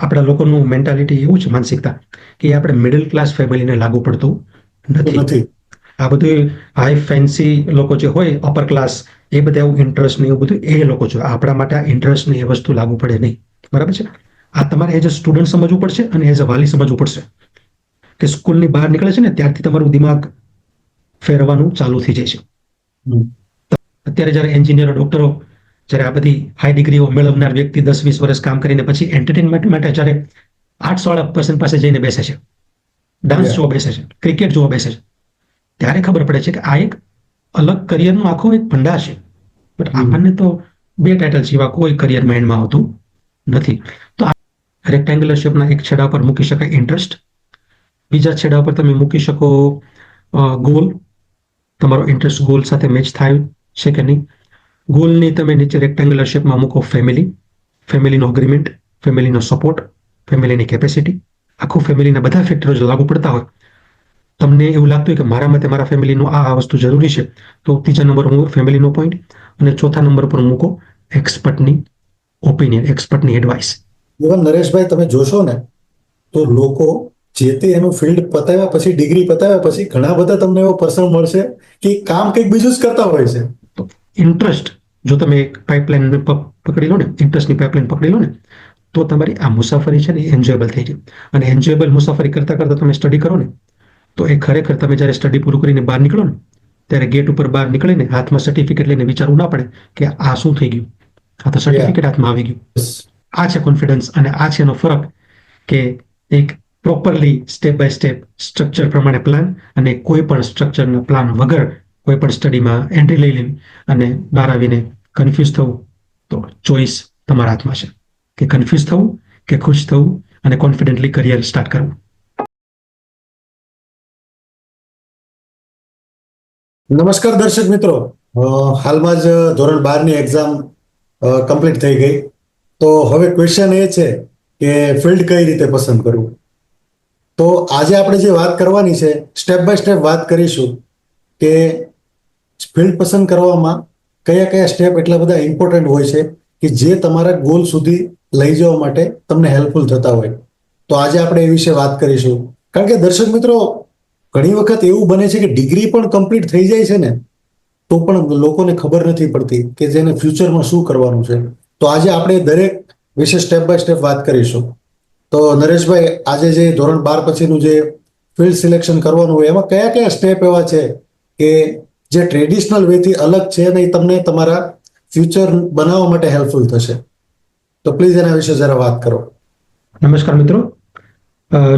આપણા લોકોનું મેન્ટાલિટી એવું છે, માનસિકતા, કે આપણે મિડલ ક્લાસ ફેમિલીને લાગુ પડતું નથી. નથી. આ બધું હાઈ ફેન્સી લોકો જે હોય અપર ક્લાસ, એ બધા એવું ઇન્ટરેસ્ટ ને એવું બધું એ લોકો છે. આપણા માટે આ ઇન્ટરેસ્ટ ને એ વસ્તુ લાગુ પડે નહીં. બરાબર છે. આ તમારે એઝ અ સ્ટુડન્ટ સમજવું પડશે અને એઝ અ વાલી સમજવું પડશે કે સ્કૂલની બહાર નીકળે છે ને ત્યારથી તમારું દિમાગ ફેરવાનું ચાલુ થઈ જાય છે. અત્યારે જ્યારે એન્જિનિયરો, ડોક્ટરો, જ્યારે આ બધી હાઈ ડિગ્રીઓ મેળવનાર વ્યક્તિ 10-20 વર્ષ કામ કરીને પછી એન્ટરટેનમેન્ટ માટે જ્યારે આર્ટ્સ વાળા પર્સન પાસે જઈને બેસે છે, ડાન્સ જોવા બેસે છે, ક્રિકેટ જોવા બેસે છે, ત્યારે ખબર પડે છે કે આ એક અલગ કરિયરનો આખો એક ભંડાર છે. બટ આપણને તો 2 ટાઇટલ સિવાય કોઈ કરિયર માઇન્ડમાં આવતું નથી. તો આ રેક્ટેંગ્યુલર શેપના એક છેડા પર મૂકી શકાય ઇન્ટરેસ્ટ, બીજા છેડા પર તમે મૂકી શકો ગોલ. તમારો ઇન્ટરેસ્ટ ગોલ સાથે મેચ થાય છે કે નહીં. ગોલની તમે નીચે રેક્ટેંગ્યુલર શેપમાં મૂકો ફેમિલી, ફેમિલીનો અગ્રીમેન્ટ, ફેમિલીનો સપોર્ટ, ફેમિલીની કેપેસિટી. આખું ફેમિલીના બધા ફેક્ટરો જો લાગુ પડતા હોય, તમને એવું લાગતું હોય કે મારા મતે મારા ફેમિલીનું આ વસ્તુ જરૂરી છે, તો ત્રીજા નંબર પર ફેમિલીનો પોઈન્ટ, અને ચોથા નંબર પર મૂકો એક્સપર્ટની ઓપિનિયન, એક્સપર્ટની એડવાઇસ. ઇવન નરેશભાઈ તમે જોશો ને તો લોકો જે તે એનું ફિલ્ડ પતાવ્યા પછી, ડિગ્રી પતાવ્યા પછી ઘણા બધા તમને એવો પર્સન મળશે કે કામ કંઈક બીજું જ કરતા હોય છે. તો ઇન્ટરેસ્ટ જો તમે એક પાઇપલાઇન પકડી લો ને, ઇન્ટરેસ્ટની પાઇપલાઇન પકડી લો ને, તો તમારી આ મુસાફરી છે ને એ એન્જોયેબલ થઈ જાય. અને એન્જોયેબલ મુસાફરી કરતા કરતા તમે સ્ટડી કરો ને, તો એ ખરેખર તમે જ્યારે સ્ટડી પૂરું કરીને બહાર નીકળો ને, ત્યારે ગેટ ઉપર બહાર નીકળીને હાથમાં સર્ટિફિકેટ લઈને વિચારવું ના પડે કે આ શું થઈ ગયું, આ તો સર્ટિફિકેટ હાથમાં આવી ગયું. આ છે કોન્ફિડન્સ, અને આ છે એનો ફરક, કે એક properly step by step structure પ્રમાણે પ્લાન, અને કોઈ પણ સ્ટ્રક્ચરના પ્લાન વગર કોઈ પણ સ્ટડીમાં એન્ટ્રી લઈ લેવી અને બહાર આવીને કન્ફ્યુઝ થવું. તો ચોઈસ તમારા હાથમાં છે કે કન્ફ્યુઝ થવું કે ખુશ થવું અને કોન્ફિડન્ટલી કરિયર સ્ટાર્ટ કરવું. નમસ્કાર દર્શક મિત્રો, હાલમાં જ ધોરણ 12ની એક્ઝામ કમ્પ્લીટ થઈ ગઈ. તો હવે ક્વેશ્ચન એ છે કે ફિલ્ડ કઈ રીતે પસંદ કરવું. તો આજે આપણે જે વાત કરવાની છે, સ્ટેપ બાય સ્ટેપ વાત કરીશું કે ફિલ્ડ પસંદ કરવામાં કયા કયા સ્ટેપ એટલા બધા ઇમ્પોર્ટન્ટ હોય છે કે જે તમારા ગોલ સુધી લઈ જવા માટે તમને હેલ્પફુલ થતા હોય. તો આજે આપણે એ વિશે વાત કરીશું. કારણ કે દર્શક મિત્રો, ઘણી વખત એવું બને છે કે ડિગ્રી પણ કમ્પ્લીટ થઈ જાય છે ને, તો પણ લોકોને ખબર નથી પડતી કે જેને ફ્યુચરમાં શું કરવાનું છે. તો આજે આપણે દરેક વિશે સ્ટેપ બાય સ્ટેપ વાત કરીશું. તો નરેશભાઈ, આજે જે ધોરણ 12 પછીનું જે ફિલ્ડ સિલેક્શન કરવાનું હોય, એમાં કયા કયા સ્ટેપ એવા છે કે જે ટ્રેડિશનલ વેથી અલગ છે અને એ તમને તમારા ફ્યુચર બનાવવા માટે હેલ્પફુલ થશે? તો પ્લીઝ એના વિશે જરા વાત કરો. નમસ્કાર મિત્રો,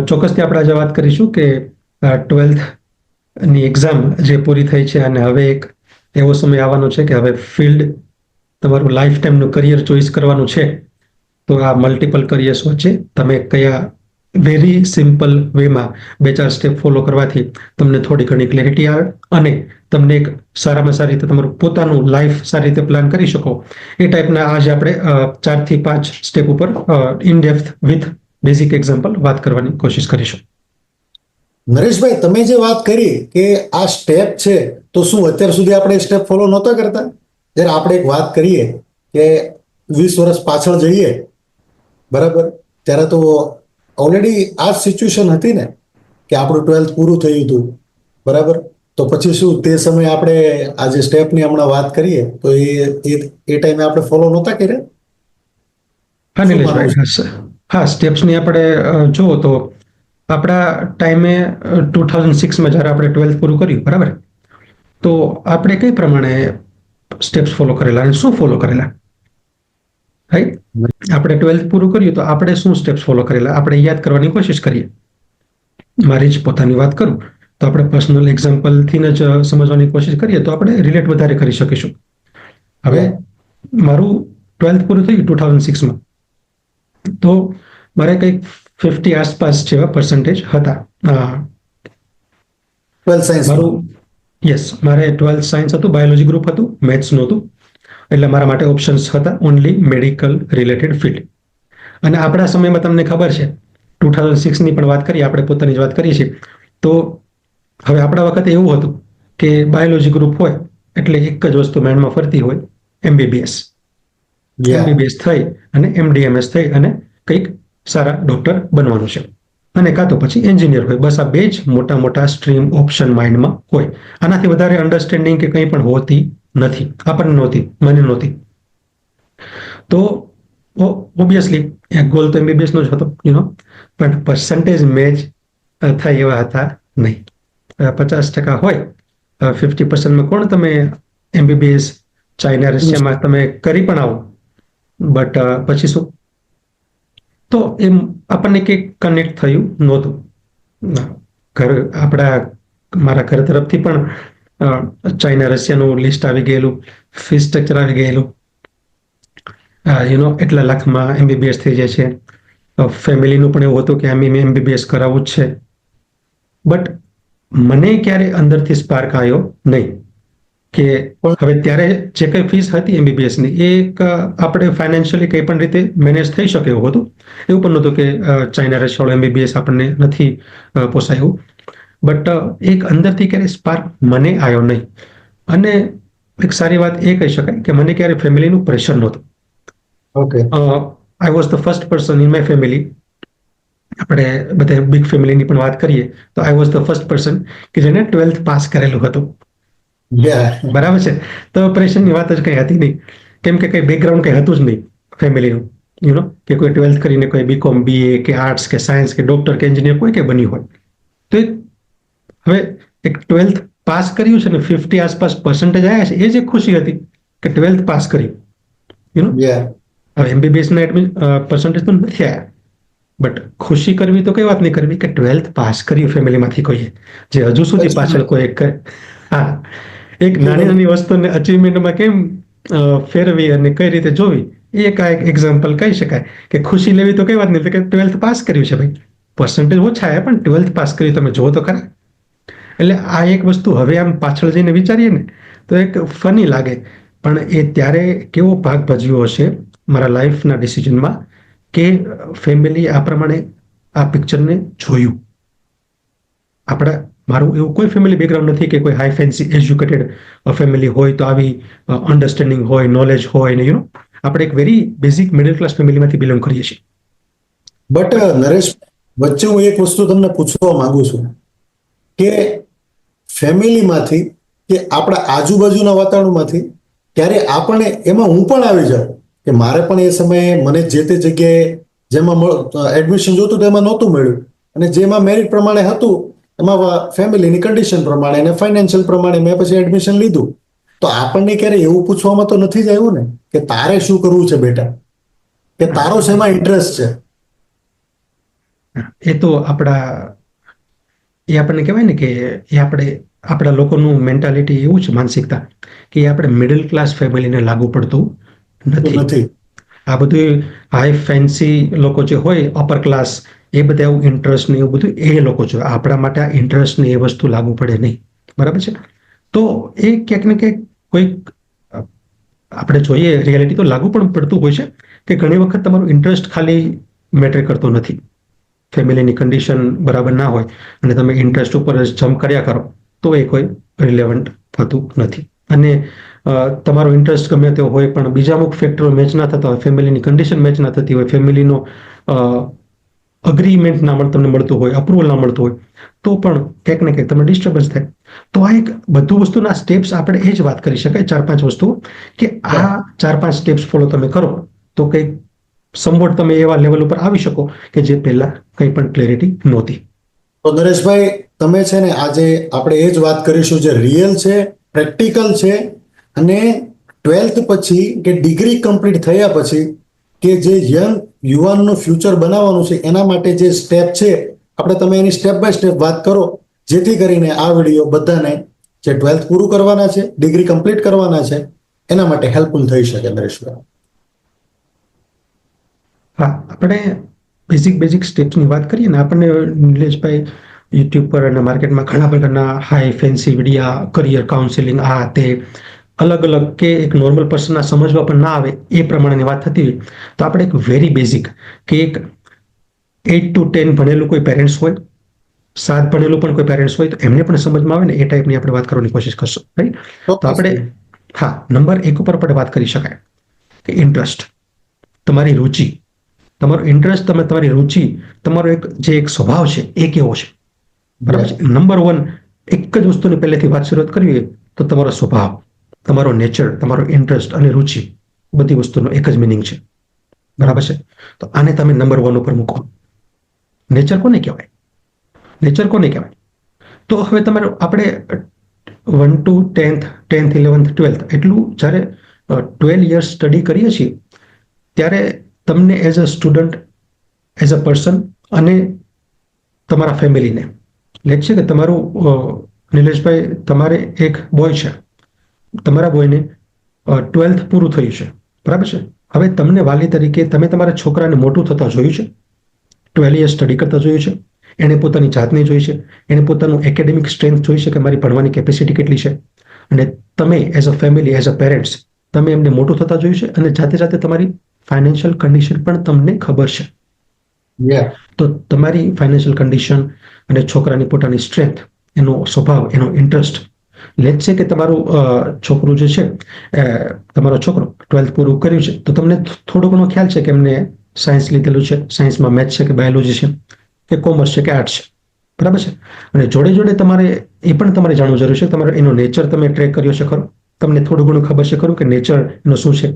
ચોક્કસથી આપણે આજે વાત કરીશું કે 12થની એક્ઝામ જે પૂરી થઈ છે અને હવે એક એવો સમય આવવાનો છે કે હવે ફિલ્ડ તમારું લાઈફ ટાઈમનું કરિયર ચોઈસ કરવાનું છે. તો આ મલ્ટિપલ કરિયર્સ વચ્ચે તમે કયા વેરી સિમ્પલ વેમાં 2-4 સ્ટેપ ફોલો કરવાથી તમને થોડી ઘણી ક્લેરિટી આવે અને તમને એક સારામાં સારી રીતે તમારું પોતાનું લાઈફ સારી રીતે પ્લાન કરી શકો, એ ટાઈપના આજે આપણે 4 થી 5 સ્ટેપ ઉપર in depth with basic example વાત કરવાની કોશિશ કરીશું. નરેશભાઈ, તમે જે વાત કરી કે આ સ્ટેપ છે, તો શું અત્યાર સુધી આપણે સ્ટેપ ફોલો નહોતા કરતા? જ્યારે આપણે એક વાત કરીએ કે 20 વર્ષ પાછળ જઈએ, બરાબર, ત્યારે તો ઓલરેડી આ સિચ્યુએશન હતી ને કે આપણું 12th પૂરું થયું હતું, બરાબર. તો પછી શું તે સમયે આપણે આ જે સ્ટેપની હમણાં વાત કરીએ તો એ ટાઈમે આપણે ફોલો નહોતા કર્યા? હા નિલેશભાઈ, હા, સ્ટેપ્સની આપણે જુઓ તો આપણા ટાઈમે 2006માં જ્યારે આપણે 12th પૂરું કર્યું, બરાબર, તો આપણે કઈ પ્રમાણે સ્ટેપ્સ ફોલો કરેલા અને શું ફોલો કરેલા? રાઈટ, આપણે 12th પૂરું કર્યું તો આપણે શું સ્ટેપ્સ ફોલો કરેલા આપણે યાદ કરવાની કોશિશ કરીએ. મારી જ પોતાની વાત કરું તો આપણે પર્સનલ એક્ઝામ્પલથી જ સમજવાની કોશિશ કરીએ તો આપણે રિલેટ વધારે કરી શકીશું. હવે મારું 12th પૂરું થયું 2006માં, તો મારે કંઈક 50 આસપાસ જેવા પર્સન્ટેજ હતા. મારે 12th સાયન્સ હતું, બાયોલોજી ગ્રુપ હતું, મેથ્સ નહોતું. એટલે મારા માટે ઓપ્શન્સ હતા ઓનલી મેડિકલ રિલેટેડ ફિલ્ડ. અને આપણા સમયમાં તમને ખબર છે, 2006ની પણ વાત કરીએ, આપણે પોતાની જ વાત કરીએ છીએ, તો હવે આપણા વખતે એવું હતું કે બાયોલોજી ગ્રુપ હોય એટલે એક જ વસ્તુ માઇન્ડમાં ફરતી હોય, MBBS. MBBS થઈ અને MDMS થઈ અને કંઈક સારા ડોક્ટર બનવાનું છે, અને કાં તો પછી એન્જિનિયર હોય. બસ આ બે જ મોટા મોટા સ્ટ્રીમ ઓપ્શન માઇન્ડમાં હોય. આનાથી વધારે અન્ડરસ્ટેન્ડિંગ કે કંઈ પણ હોતી નથી, આપણને નહોતી, મને નહોતી. તો ઓબ્વિયસલી એક ગોલ તો MBBS નો જ હતો, પણ પર્સન્ટેજ મેચ થાય એવા હતા નહીં. 50% હોય, 50%માં કોણ તમે MBBS ચાઇના રશિયામાં તમે કરી પણ આવો, બટ પછી શું? તો એમ આપણને કંઈક કનેક્ટ થયું નહોતું. મારા ઘર તરફથી પણ ચાઇના રશિયાનું લિસ્ટ આવી ગયેલું, ફી સ્ટ્રક્ચર આવી ગયેલું. એટલા લાખમાં MBBS થઈ જાય છે. ફેમિલીનું પણ એવું હતું કે MBBS કરાવવું જ છે. બટ મને ક્યારે અંદરથી સ્પાર્ક આવ્યો નહીં કે હવે ત્યારે જે કંઈ ફીસ હતી MBBS ની, એ આપણે ફાઇનાન્શિયલી કંઈ પણ રીતે મેનેજ થઈ શકે એવું હતું. એવું પણ નહોતું કે ચાઇના રશિયાવાળું MBBS આપણને નથી પોસાયું. બટ એક અંદરથી ક્યારે સ્પાર્ક મને આવ્યો નહીં. અને એક સારી વાત એ કહી શકાય કે મને ક્યારે ફેમિલીનું પ્રેશર નહોતું. Okay. I was the first person in my family. આપણે બધા બિગ ફેમિલીની પણ વાત કરીએ તો I was the first person કે જેને 12th પાસ કરેલું હતું. બરાબર છે. તો પ્રેશરની વાત જ કંઈ હતી નહીં, કેમ કે કંઈ બેકગ્રાઉન્ડ કંઈ હતું જ નહીં ફેમિલીનું. કે કોઈ 12th કરીને કોઈ BCom, BA કે આર્ટ્સ કે સાયન્સ કે ડોક્ટર કે એન્જિનિયર કોઈ કે બન્યું હોય. તો હવે એક 12th પાસ કર્યું છે ને 50 આસપાસ પર્સન્ટેજ આવ્યા છે, એ જ એક ખુશી હતી કે 12th પાસ કર્યું. હવે MBBS ના પર્સન્ટેજ તો નથી આવ્યા, બટ ખુશી કરવી તો કઈ વાત નહીં કરવી કે 12th પાસ કર્યું ફેમિલીમાંથી કોઈએ, જે હજુ સુધી પાછળ કોઈ એક નાની નાની વસ્તુને અચીવમેન્ટમાં કેમ ફેરવી અને કઈ રીતે જોવી, એ એક એક્ઝામ્પલ કહી શકાય કે ખુશી લેવી તો કઈ વાત નહીં કે 12th પાસ કર્યું છે ભાઈ. પર્સન્ટેજ ઓછા આવ્યા પણ 12th પાસ કર્યું, તમે જુઓ તો ખરા. એટલે આ એક વસ્તુ હવે આમ પાછળ જઈને વિચારીએ ને તો એક ફની લાગે, પણ એ ત્યારે કેવો ભાગ ભજવ્યો હશે મારા લાઈફના ડિસિઝનમાં કે ફેમિલી આ પ્રમાણે આ પિક્ચરને જોયું. મારું એવું કોઈ ફેમિલી બેકગ્રાઉન્ડ નથી કે કોઈ હાઈ ફેન્સી એજ્યુકેટેડ ફેમિલી હોય તો આવી અન્ડરસ્ટેન્ડિંગ હોય, નોલેજ હોય ને આપણે એક વેરી બેઝિક મિડલ ક્લાસ ફેમિલીમાંથી બિલોંગ કરીએ છીએ. બટ નરેશ, વચ્ચે હું એક વસ્તુ તમને પૂછવા માંગુ છું કે ફેમિલીમાંથી કે આપણા આજુબાજુના વાતાવરણમાંથી ત્યારે આપણને એમાં હું પણ આવી જાઉં કે મારે પણ એ સમયે મને જે તે જગ્યાએ જેમાં એડમિશન જોતું તો એમાં નહોતું મળ્યું, અને જેમાં મેરિટ પ્રમાણે હતું એમાં ફેમિલીની કન્ડિશન પ્રમાણે અને ફાઇનાન્શિયલ પ્રમાણે મેં પછી એડમિશન લીધું. તો આપણને ક્યારે એવું પૂછવામાં તો નથી જ આવ્યું ને કે તારે શું કરવું છે બેટા, કે તારો શેમાં ઇન્ટરેસ્ટ છે? એ તો આપણને કહેવાય ને કે એ આપણા લોકોનું મેન્ટાલિટી એવું છે, માનસિકતા કે એ આપણે મિડલ ક્લાસ ફેમિલીને લાગુ પડતું નથી. આ બધું હાઈ ફેન્સી લોકો જે હોય અપર ક્લાસ, એ બધા એવું ઇન્ટરેસ્ટ ને એવું બધું એ લોકો છે. આપણા માટે આ ઇન્ટરેસ્ટ ને એ વસ્તુ લાગુ પડે નહીં. બરાબર છે. તો એ ક્યાંક ને ક્યાંક કોઈક આપણે જોઈએ રિયાલિટી તો લાગુ પણ પડતું હોય છે કે ઘણી વખત તમારું ઇન્ટરેસ્ટ ખાલી મેટર કરતો નથી. ફેમિલીની કન્ડિશન બરાબર ના હોય અને તમે ઇન્ટરેસ્ટ ઉપર જ જમ્પ કર્યા કરો તો એ કોઈ રિલેવન્ટ થતું નથી. અને તમારો ઇન્ટરેસ્ટ ગમે તેવો હોય પણ બીજા અમુક ફેક્ટરો મેચ ના થતા હોય, ફેમિલીની કન્ડિશન મેચ ના થતી હોય, ફેમિલીનો અગ્રીમેન્ટ તમને મળતું હોય, અપ્રુવલ ના મળતું હોય, તો પણ ક્યાંક ને ક્યાંક તમને ડિસ્ટર્બન્સ થાય. તો આ એક બધું વસ્તુના સ્ટેપ્સ આપણે એ જ વાત કરી શકાય, 4-5 વસ્તુઓ કે આ 4-5 સ્ટેપ્સ ફોલો તમે કરો તો કંઈક સમવોટ તમે એવા લેવલ ઉપર આવી શકો કે જે પહેલા કંઈ પણ ક્લેરિટી નહોતી. તો નરેશભાઈ, તમે છે ને આજે આપણે એ જ વાત કરીશું જે રિયલ છે, પ્રેક્ટિકલ છે, અને 12th પછી કે ડિગ્રી કમ્પ્લીટ થયા પછી કે જે યંગ યુવાનનું ફ્યુચર બનાવવાનું છે એના માટે જે સ્ટેપ છે, આપણે તમે એની સ્ટેપ બાય સ્ટેપ વાત કરો, જેથી કરીને આ વિડીયો બધાને જે 12th પૂરું કરવાના છે, ડિગ્રી કમ્પ્લીટ કરવાના છે, એના માટે હેલ્પફુલ થઈ શકે. નરેશભાઈ, હા, આપણે બેઝિક સ્ટેપ્સની વાત કરીએ ને, આપણને નિલેશભાઈ યુટ્યુબ પર અને માર્કેટમાં ઘણા પ્રકારના હાઈ ફેન્સી વિડીયા, કરિયર કાઉન્સેલિંગ, આ તે અલગ અલગ કે એક નોર્મલ પર્સનના સમજવા પણ ના આવે એ પ્રમાણેની વાત થતી હોય. તો આપણે એક વેરી બેઝિક કે એક 8 to 10 ભણેલું કોઈ પેરેન્ટ્સ હોય, 7 ભણેલું પણ કોઈ પેરેન્ટ્સ હોય, તો એમને પણ સમજમાં આવે ને એ ટાઈપની આપણે વાત કરવાની કોશિશ કરશું. રાઈટ? તો આપણે નંબર 1 ઉપર પણ વાત કરી શકાય કે ઇન્ટરેસ્ટ, તમારી રુચિ, તમારો ઇન્ટરેસ્ટ, તમારી રુચિ, તમારો એક સ્વભાવ છે એ કેવો છે, બરાબર છે. નંબર 1 એક જ વસ્તુની પહેલેથી વાત શરૂઆત કરવી હોય તો તમારો સ્વભાવ, તમારો નેચર, તમારો ઇન્ટરેસ્ટ અને રુચિ, બધી વસ્તુનો એક જ મિનિંગ છે, બરાબર છે. તો આને તમે નંબર 1 ઉપર મૂકો. નેચર કોને કહેવાય? નેચર કોને કહેવાય? તો હવે તમારે આપણે 1 to 10th 10th 11th 12th એટલું જ્યારે 12 યર્સ સ્ટડી કરીએ છીએ ત્યારે તમને as a student, as a person અને તમારા ફેમિલીને, લેટ છે કે તમારું નિલેશભાઈ, તમારે એક બોય છે, તમારા બોયને 12th પૂરું થયું છે, બરાબર છે. હવે તમને વાલી તરીકે તમે તમારા છોકરાને મોટું થતા જોયું છે, 12 યર્સ સ્ટડી કરતા જોયું છે, એણે પોતાની જાતને જોઈ છે, એણે પોતાનું એકેડેમિક સ્ટ્રેન્થ જોઈ છે કે મારી ભણવાની કેપેસિટી કેટલી છે, અને તમે as a family, as a parents, તમે એમને મોટું થતા જોયું છે, અને જાતે જાતે તમારી ફાઇનાન્શિયલ કન્ડિશન પણ તમને ખબર છે. તો તમારી ફાઇનાન્શિયલ કન્ડિશન અને છોકરાની પોતાની સ્ટ્રેન્થ, એનો સ્વભાવ, એનો ઇન્ટરેસ્ટ, લેટ છે કે તમારું છોકરું જે છે, તમારો છોકરો 12th પૂરું કર્યું છે તો તમને થોડો ઘણો ખ્યાલ છે કે એમને સાયન્સ લીધેલું છે, સાયન્સમાં મેથ્સ છે કે બાયોલોજી છે કે કોમર્સ છે કે આર્ટ્સ છે, બરાબર છે. અને જોડે જોડે તમારે એ પણ તમારે જાણવું જરૂર છે, તમારો એનો નેચર તમે ટ્રેક કર્યો છે ખરો? તમને થોડું ઘણું ખબર છે ખરું કે નેચર એનો શું છે?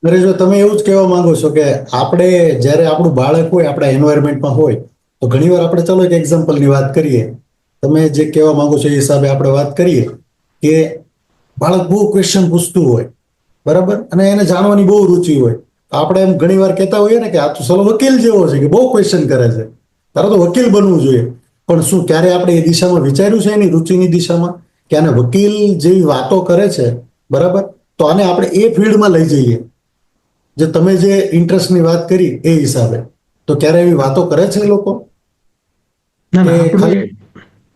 નરેશભાઈ, તમે એવું જ કહેવા માંગો છો કે આપણે જ્યારે આપણું બાળક હોય, આપણા એન્વાયરમેન્ટમાં હોય, તો ઘણીવાર આપણે, ચલો એક એક્ઝામ્પલની વાત કરીએ, તમે જે કહેવા માંગો છો એ હિસાબે આપણે વાત કરીએ કે બાળક બહુ ક્વેશ્ચન પૂછતું હોય, બરાબર, અને એને જાણવાની બહુ રુચિ હોય. આપણે એમ ઘણીવાર કહેતા હોઈએ ને કે આ તો સલો વકીલ જેવો છે કે બહુ ક્વેશ્ચન કરે છે, તારે તો વકીલ બનવું જોઈએ. પણ શું ક્યારે આપણે એ દિશામાં વિચાર્યું છે, એની રુચિની દિશામાં, કે આને વકીલ જેવી વાતો કરે છે, બરાબર, તો આને આપણે એ ફિલ્ડમાં લઈ જઈએ, જે તમે જે ઇન્ટરેસ્ટની વાત કરી એ હિસાબે. તો ક્યારે એવી વાતો કરે છે લોકો ના ના, કે ખાલી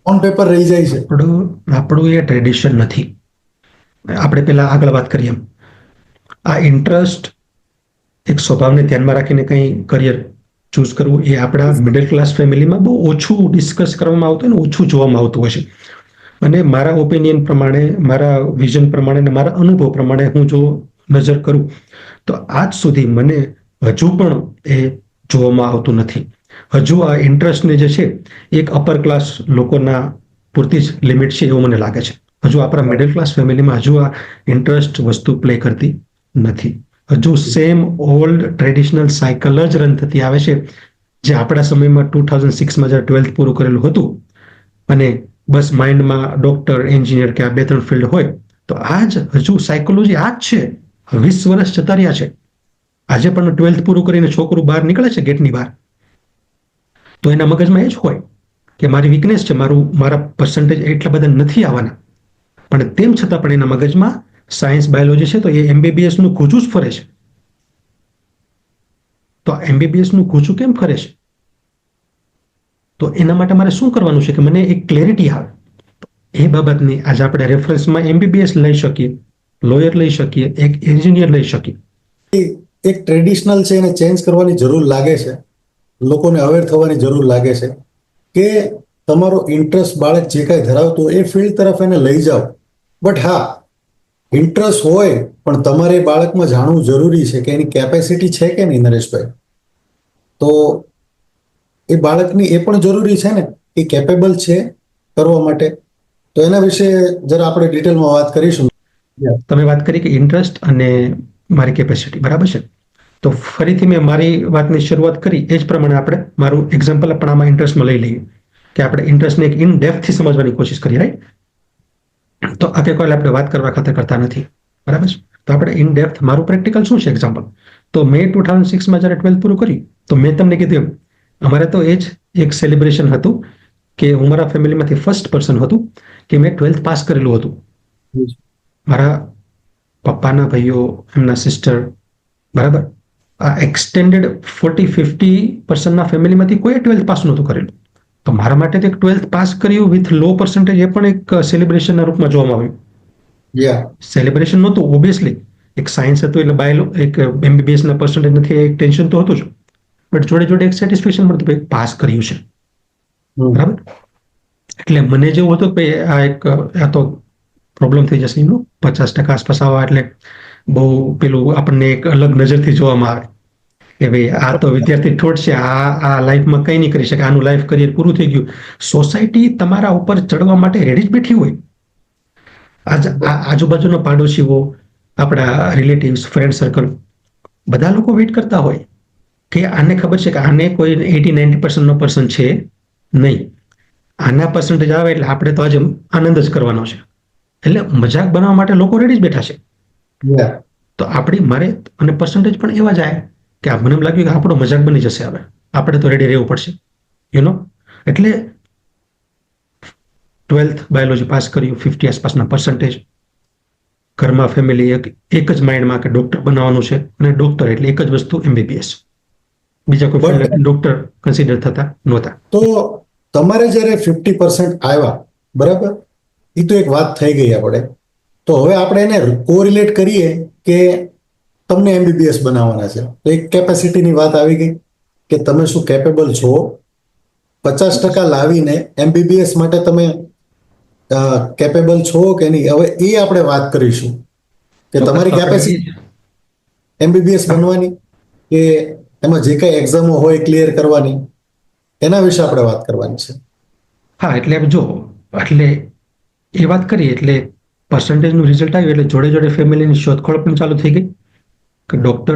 ઓન પેપર રહી જાય છે? આપણું એ ટ્રેડિશન નથી. આપણે પેલા આગળ વાત કરીએ એમ, આ ઇન્ટરેસ્ટ, એક સ્વભાવને ધ્યાનમાં રાખીને કંઈ કરિયર ચૂઝ કરવું, એ આપણા મિડલ ક્લાસ ફેમિલીમાં બહુ ઓછું ડિસ્કસ કરવામાં આવતું ને ઓછું જોવામાં આવતું હોય છે. અને મારા ઓપિનિયન પ્રમાણે, મારા વિઝન પ્રમાણે અને મારા અનુભવ પ્રમાણે હું જો નજર કરું તો આજ સુધી મને હજુ પણ એ જોવામાં આવતું નથી. હજુ આ ઇન્ટરેસ્ટને જે છે એક અપર ક્લાસ લોકોના પૂરતી જ લિમિટ છે એવું મને લાગે છે. હજુ આપણા મિડલ ક્લાસ ફેમિલીમાં હજુ આ ઇન્ટરેસ્ટ વસ્તુ પ્લે કરતી નથી. હજુ સેમ ઓલ્ડ ટ્રેડિશનલ સાયકલ જ રન થતી આવે છે, જે આપણા સમયમાં 2006માં જ્યારે 12th પૂરું કરેલું હતું અને બસ માઇન્ડમાં ડોક્ટર, એન્જિનિયર કે આ 2-3 ફિલ્ડ હોય, તો આ જ હજુ સાયકોલોજી આ જ છે. 20 વર્ષ જતા રહ્યા છે. આજે પણ 12th પૂરું કરીને છોકરું બહાર નીકળે છે ગેટની બહાર, તો એના મગજમાં એ જ હોય કે મારી વીકનેસ છે, મારા પર્સન્ટેજ એટલા બધા નથી આવવાના, પણ તેમ છતાં પણ એના મગજમાં સાયન્સ, બાયોલોજી છે, તો એ MBBS નું કૂચું જ ફરે છે. તો MBBS નું કૂચું કેમ ફરે છે? તો એના માટે મારે શું કરવાનું છે કે મને એક ક્લેરિટી આવે. એ બાબતની આજે આપણે રેફરન્સમાં MBBS લઈ શકીએ, લોયર લઈ શકીએ, એક એન્જિનિયર લઈ શકીએ. એક ટ્રેડિશનલ છે એને ચેન્જ કરવાની જરૂર લાગે છે, લોકોને અવેર થવાની જરૂર લાગે છે કે તમારો ઇન્ટરેસ્ટ, બાળક જે કાંઈ ધરાવતું એ ફિલ્ડ તરફ એને લઈ જાઓ. બટ હા, ઇન્ટરેસ્ટ હોય પણ તમારે બાળકમાં જાણવું જરૂરી છે કે એની કેપેસિટી છે કે નહીં, નરેશભાઈ. તો એ બાળકની એ પણ જરૂરી છે ને, એ કેપેબલ છે કરવા માટે. તો એના વિશે જરા આપણે ડિટેલમાં વાત કરીશું. તમે વાત કરી કે ઇન્ટરેસ્ટ અને મારી કેપેસિટી, બરાબર છે. તો ફરીથી મેં મારી વાતની શરૂઆત કરી એ જ પ્રમાણે આપણે મારું એક્ઝામ્પલ પણ આમાં ઇન્ટરેસ્ટમાં લઈ લઈએ કે આપણે ઇન્ટરેસ્ટને એક ઇન ડેપ્થથી સમજવાની કોશિશ કરીએ, રાઈટ? તો આ કંઈ આપણે વાત કરવા ખાતર કરતા નથી, બરાબર છે. તો આપણે ઇન ડેપ્થ, મારું પ્રેક્ટિકલ શું છે એક્ઝામ્પલ, તો મેં 2006માં જ્યારે 12th પૂરું કર્યું તો મેં તમને કીધું અમારે તો એ જ એક સેલિબ્રેશન હતું કે હું મારા ફેમિલીમાંથી ફર્સ્ટ પર્સન હતું કે મેં 12th પાસ કરેલું હતું. મારા પપ્પાના ભાઈઓ, એમના સિસ્ટર, બરાબર, આ એક્સટેન્ડેડ 40-50% ફેમિલીમાંથી કોઈ 12th પાસ નહોતું કરેલું. તો મારા માટે તો એક 12th પાસ કર્યું વિથ લો પર્સન્ટેજ એ પણ એક સેલિબ્રેશનના રૂપમાં જોવામાં આવ્યું. સેલિબ્રેશન નહોતું ઓબ્વિયસલી, એક સાયન્સ હતું એટલે એક MBBS ના પર્સન્ટેજ નથી, એક ટેન્શન તો હતું જ, બટ જોડે જોડે એક સેટિસ્ફેક્શન મળતું કે પાસ કર્યું છે, બરાબર. એટલે મને જેવું હતું કે આ તો પ્રોબ્લેમ થઈ જશે એમનું 50% આસપાસ આવવા એટલે બહુ પેલું આપણને એક અલગ નજરથી જોવામાં આવે કે ભાઈ આ તો વિદ્યાર્થી ઠોઠ છે, આ લાઈફમાં કંઈ નહીં કરી શકે, આનું લાઈફ કરિયર પૂરું થઈ ગયું. સોસાયટી તમારા ઉપર ચડવા માટે રેડી જ બેઠી હોય. આજુબાજુના પાડોશીઓ, આપણા રિલેટિવ્સ, ફ્રેન્ડ સર્કલ, બધા લોકો વેઇટ કરતા હોય કે આને ખબર છે કે આને કોઈ 80-90% પર્સન્ટ છે નહીં, આના પર્સન્ટેજ આવે એટલે આપણે તો આજે આનંદ જ કરવાનો છે. એટલે મજાક બનાવવા માટે લોકો રેડી જ બેઠા છે. તો આપણી મારે અને પર્સન્ટેજ પણ એવા જાય કે મને એમ લાગ્યું કે આપણો મજાક બની જશે, હવે આપણે તો રેડી રહેવું પડશે, એટલે 12th બાયોલોજી પાસ કર્યું, 50 આસપાસના પર્સન્ટેજ, ઘરમાં ફેમિલી એક જ માઇન્ડમાં કે ડોક્ટર બનાવવાનું છે, અને ડોક્ટર એટલે એક જ વસ્તુ MBBS, બીજા કોઈ ડોક્ટર કન્સિડર થતા નહોતા. તો તમારે જ્યારે 50% આવ્યા, બરાબર, એ તો એક વાત થઈ ગઈ આપણે. તો હવે આપણે એને કોરિલેટ કરીએ કે તમને MBBS બનાવવાના છે, તો એક કેપેસિટીની વાત આવી ગઈ કે તમે શું કેપેબલ છો. 50% લાવીને MBBS માટે તમે કેપેબલ છો કે નહીં, હવે એ આપણે વાત કરીશું કે તમારી કેપેસિટી MBBS બનવાની કે એમાં જે કઈ એક્ઝામો હોય ક્લિયર કરવાની, એના વિશે આપણે વાત કરવાની છે. હા, એટલે જો એટલે એ વાત કરીએ એટલે પર્સન્ટેજનું રિઝલ્ટ આવ્યું એટલે જોડે જોડે ફેમિલીની શોધખોળ પણ ચાલુ થઈ ગઈ કે ડોક્ટર,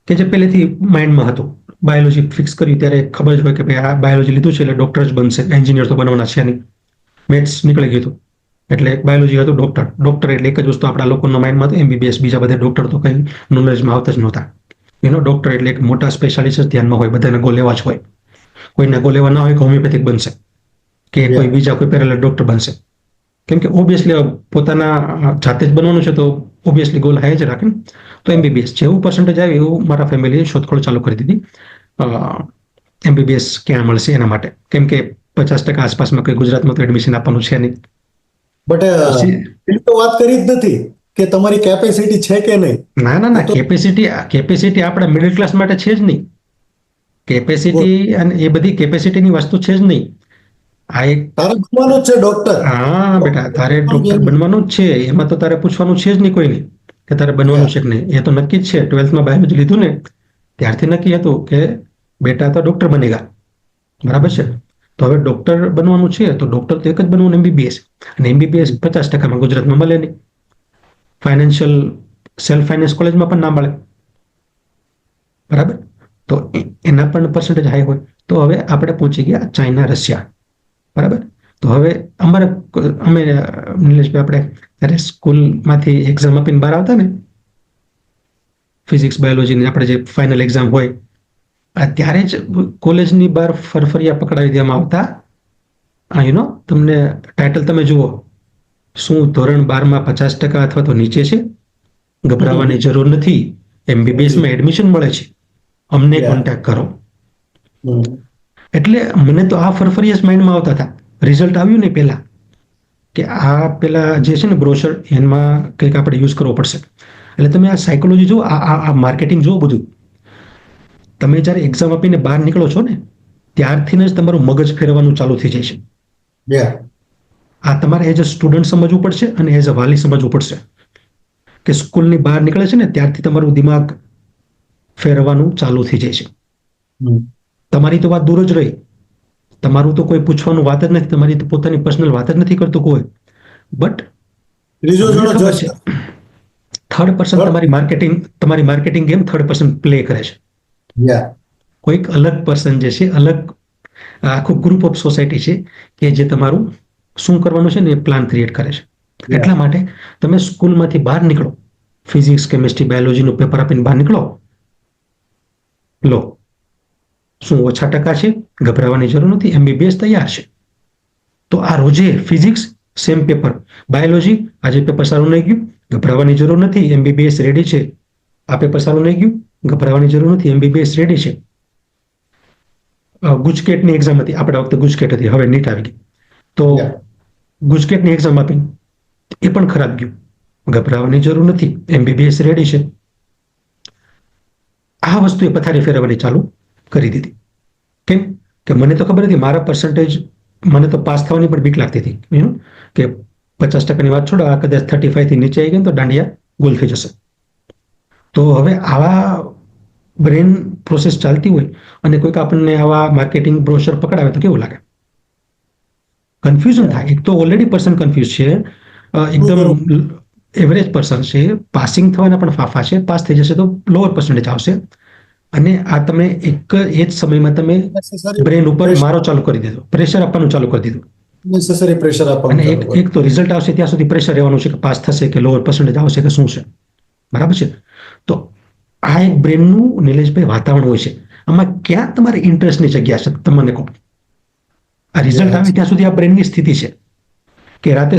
કે જે પહેલેથી માઇન્ડમાં હતું, બાયોલોજી ફિક્સ કર્યું ત્યારે ખબર જ હોય કે ભાઈ આ બાયોલોજી લીધું છે એટલે ડોક્ટર જ બનશે, એન્જિનિયર તો બનવાના છે નહીં. મેથ્સ નીકળી ગયું હતું એટલે બાયોલોજી હતું ડોક્ટર એટલે એક જ વસ્તુ આપણા લોકોના માઇન્ડમાં હતું, MBBS. બીજા બધા ડોક્ટર તો કંઈ નોલેજમાં આવતા જ નહોતા. ડોક્ટર એટલે એક મોટા સ્પેશિયાલિસ્ટ ધ્યાનમાં હોય, બધાને ગોલ એવા જ હોય. કોઈના ગોલ એવા ના હોય કે હોમિયોપેથિક બનશે કે કોઈ બીજા કોઈ પેરેલલ ડોક્ટર બનશે, કેમ કે ઓબ્વિયસલી પોતાના જાતે જ બનવાનું છે તો ઓબ્વિયસલી ગોલ હાઈ જ રાખે ને. તો MBBS જેવું પર્સન્ટેજ આવ્યું એવું મારા ફેમિલીએ શોધખોળ ચાલુ કરી દીધી MBBS ક્યાં મળશે એના માટે, કેમ કે 50% આસપાસમાં કોઈ ગુજરાતમાં તો એડમિશન આપવાનું છે નહીં. બટ એ તો વાત કરી જ નથી કે તમારી કેપેસિટી છે કે નહીં. ના, કેપેસિટી આપણા મિડલ ક્લાસ માટે છે જ નહીં. કેપેસિટી અને એ બધી કેપેસિટીની વસ્તુ છે જ નહીં. આ એક તારે બનવાનું જ છે ડોક્ટર. હા બેટા, તારે ડોક્ટર બનવાનું જ છે, એમાં તો તારે પૂછવાનું છે જ નહીં કોઈને કે તારે બનવાનું છે કે નહીં. એ તો નક્કી જ છે. 12th બાયોલોજી લીધું ને ત્યારથી નક્કી હતું કે બેટા તો ડોક્ટર બનેગા, બરાબર છે. તો હવે ડોક્ટર બનવાનું છે તો ડોક્ટર તો એક જ બનવાનું MBBS, અને MBBS 50%માં ગુજરાતમાં મળે નહીં, ફાઇનાન્શિયલ સેલ્ફ ફાઇનાન્સ કોલેજમાં પણ ના મળે, બરાબર. તો એના પણ પર્સન્ટેજ હાઈ હોય. તો હવે આપણે પહોંચી ગયા ચાઇના, રશિયા, બરાબર. તો હવે અમે નિલેશભાઈ આપણે ત્યારે સ્કૂલમાંથી એક્ઝામ આપીને બહાર આવતા ને, ફિઝિક્સ બાયોલોજીની આપણે જે ફાઇનલ એક્ઝામ હોય, ત્યારે જ કોલેજની બહાર ફરફરિયા પકડાવી દેવામાં આવતા. તમને ટાઇટલ તમે જુઓ, શું ધોરણ 12માં 50% અથવા તો નીચે છે, ગભરાવાની જરૂર નથી, MBBSમાં એડમિશન મળે છે, અમને કોન્ટેક્ટ કરો. એટલે મને તો આ ફરફરિયા માઇન્ડમાં આવતા હતા. રિઝલ્ટ આવ્યું ને પહેલા કે આ પેલા જે છે ને બ્રોશર, એમાં કંઈક આપણે યુઝ કરવો પડશે. એટલે તમે આ સાયકોલોજી જુઓ, આ માર્કેટિંગ જુઓ, બધું તમે જ્યારે એક્ઝામ આપીને બહાર નીકળો છો ને ત્યારથી જ તમારું મગજ ફેરવાનું ચાલુ થઈ જાય છે. આ તમારે એઝ અ સ્ટુડન્ટ સમજવું પડશે અને એઝ અ વાલી સમજવું પડશે કે સ્કૂલની બહાર નીકળે છે ને ત્યારથી તમારું દિમાગ ફેરવાનું ચાલુ થઈ જાય છે. તમારી તો વાત દૂર જ રહી, તમારું તો કોઈ પૂછવાનું વાત જ નથી, તમારી તો પોતાની પર્સનલ વાત જ નથી કરતું કોઈ. બટ થર્ડ પર્સન તમારી marketing game third person play કરે છે. કોઈક અલગ પર્સન જે છે, અલગ આખું ગ્રુપ ઓફ સોસાયટી છે કે જે તમારું શું કરવાનું છે ને એ પ્લાન ક્રિએટ કરે છે. એટલા માટે તમે સ્કૂલમાંથી બહાર નીકળો, ફિઝિક્સ, કેમિસ્ટ્રી, બાયોલોજીનું પેપર આપીને બહાર નીકળો, લો શું ઓછા ટકા છે, ગભરાવાની જરૂર નથી, MBBS તૈયાર છે. તો આ રોજે ફિઝિક્સ સેમ પેપર, બાયોલોજી આજે પેપર સારું નહીં ગયું, ગભરાવાની જરૂર નથી, MBBS રેડી છે. આ પેપર સારું નહીં ગયું, ગભરાવાની જરૂર નથી, MBBS રેડી છે. ગુજકેટની એક્ઝામ હતી, આપણા વખતે ગુજકેટ હતી, હવે નીટ આવી ગઈ. તો ગુજકેટની એક્ઝામ આપી, એ પણ ખરાબ ગયું, ગભરાવાની જરૂર નથી, MBBS રેડી છે. આ વસ્તુએ પથારી ફેરવવાની ચાલુ કરી દીધી. કેમ કે મને તો ખબર હતી, મારા પર્સન્ટેજ, મને તો પાસ થવાની પણ બીક લાગતી હતી કે 50%ની વાત છોડો, આ કદાચ 35 થી નીચે આવી ગઈ તો દાંડિયા ગોલ થઈ જશે. તો હવે આવા બ્રેન પ્રોસેસ ચાલતી હોય અને કોઈક આપણને આવા માર્કેટિંગ બ્રોશર પકડાવે તો કેવું લાગે? કન્ફ્યુઝન થાય. એક તો ઓલરેડી પર્સન કન્ફ્યુઝ છે, એકદમ એવરેજ પર્સન છે, પાસિંગ થવાના પણ ફાફા છે, પાસ થઈ જશે તો લોઅર પર્સન્ટેજ આવશે. અને આ તમે એક એ જ સમયમાં તમે બ્રેન ઉપર મારો ચાલુ કરી દીધો, પ્રેશર આપવાનું ચાલુ કરી દીધું. નેસેસરી પ્રેશર અને આપવાનું ચાલુ કર્યું. એક તો રિઝલ્ટ આવશે ત્યાં સુધી પ્રેશર રહેવાનું છે કે પાસ થશે કે લોઅર પર્સન્ટેજ આવશે કે શું છે, બરાબર છે? તો આ એક બ્રેનનું, નિલેશભાઈ, વાતાવરણ હોય છે. આમાં ક્યાં તમારે ઇન્ટરેસ્ટની જગ્યા છે તમને કહું? આ રિઝલ્ટ આવે ત્યાં સુધી આ બ્રેનની સ્થિતિ છે કે રાતે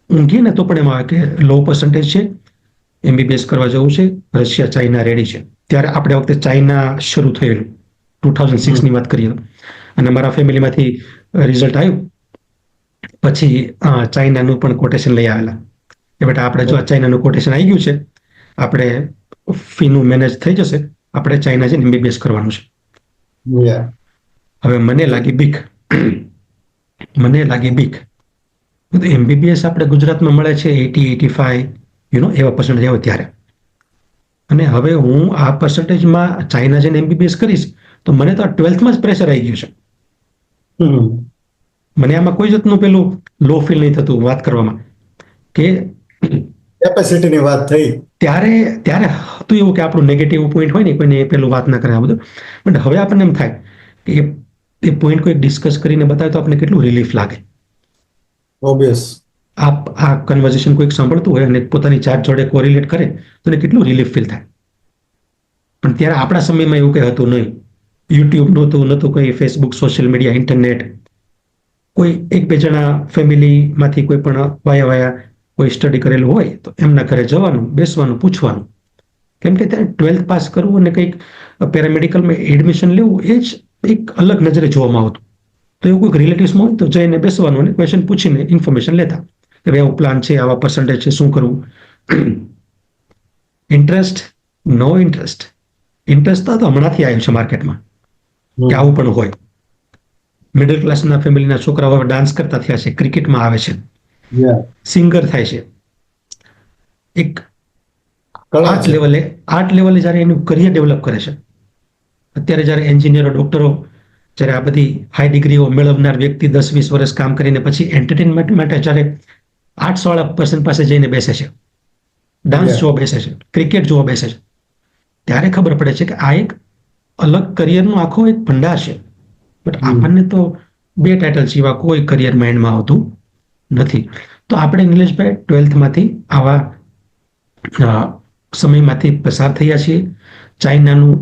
ઊંઘીએ ને તો પણ એમાં આવે કે લો પર્સન્ટેજ છે, MBBS કરવા જવું છે, રશિયા ચાઇના રેડી છે. ત્યારે આપણે વખતે ચાઇના શરૂ થયેલું 2006ની વાત કરીએ અને મારા ફેમિલીમાંથી રિઝલ્ટ આવ્યું પછી ચાઇનાનું પણ કોટેશન લઈ આવેલા કે બેટા આપણે જો આ ચાઇનાનું કોટેશન આવી ગયું છે, આપણે ફીનું મેનેજ થઈ જશે, આપણે ચાઇના જઈને MBBS કરવાનું છે. હવે મને લાગી બીક. MBBS આપણે ગુજરાતમાં મળે છે 80-85 એવા પર્સન્ટેજ આવે ત્યારે. અને હવે હું આ પર્સન્ટેજમાં ચાઇના જઈને MBBS કરીશ તો મને તો 12થમાં જ પ્રેશર આવી ગયું છે. મને આમાં કોઈ જાતનું પેલું લો ફીલ નહીં થતું વાત કરવામાં કે કેપેસિટીની વાત થઈ. ત્યારે હતું એવું કે આપણું નેગેટિવ પોઈન્ટ હોય ને કોઈને પેલું વાત ના કરે આ બધું, બટ હવે આપણને એમ થાય કે એ પોઈન્ટ કોઈ ડિસ્કસ કરીને બતાવે તો આપણને કેટલું રિલીફ લાગે. ઓબ્વિયસ. આ કન્વર્ઝેશન કોઈક સાંભળતું હોય અને પોતાની ચાર્ટ જોડે કોરિલેટ કરે તો એને કેટલું રિલીફ ફીલ થાય. પણ ત્યારે આપણા સમયમાં એવું કંઈ હતું નહીં. યુટ્યુબ નહોતું કોઈ ફેસબુક, સોશિયલ મીડિયા, ઇન્ટરનેટ. કોઈ એક બે જણા ફેમિલીમાંથી કોઈ પણ વાયા કોઈ સ્ટડી કરેલું હોય તો એમના ઘરે જવાનું, બેસવાનું, પૂછવાનું. કેમ કે ત્યારે 12th પાસ કરવું અને કંઈક પેરામેડિકલમાં એડમિશન લેવું એ જ એક અલગ નજરે જોવામાં આવતું. તો એવું કોઈક રિલેટિવ્સમાં હોય તો જઈને બેસવાનું અને ક્વેશ્ચન પૂછીને ઇન્ફોર્મેશન લેતા કે ભાઈ આવું પ્લાન છે, આવા પર્સન્ટેજ છે, શું કરવું. ઇન્ટરેસ્ટ તો હમણાંથી આવ્યું છે માર્કેટમાં કે આવું પણ હોય. મિડલ ક્લાસના ફેમિલીના છોકરાઓ હવે ડાન્સ કરતા થયા છે, ક્રિકેટમાં આવે છે, સિંગર થાય છે. એક આર્ટ લેવલે જ્યારે એનું કરિયર ડેવલપ કરે છે. અત્યારે જ્યારે એન્જિનિયરો, ડોક્ટરો, જ્યારે આ બધી હાઈ ડિગ્રીઓ મેળવનાર વ્યક્તિ 10-20 વર્ષ કામ કરીને પછી એન્ટરટેનમેન્ટ માટે જ્યારે આર્ટ્સવાળા પર્સન પાસે જઈને બેસે છે, ડાન્સ જોવા બેસે છે, ક્રિકેટ જોવા બેસે છે, ત્યારે ખબર પડે છે કે આ એક અલગ કરિયરનો આખો એક ભંડાર છે. બટ આપણને તો 2 ટાઇટલ સિવાય કોઈ કરિયર માઇન્ડમાં આવતું નથી. તો આપણે નિલેશભાઈ 12થમાંથી આવા સમયમાંથી પસાર થયા છીએ. ચાઇનાનું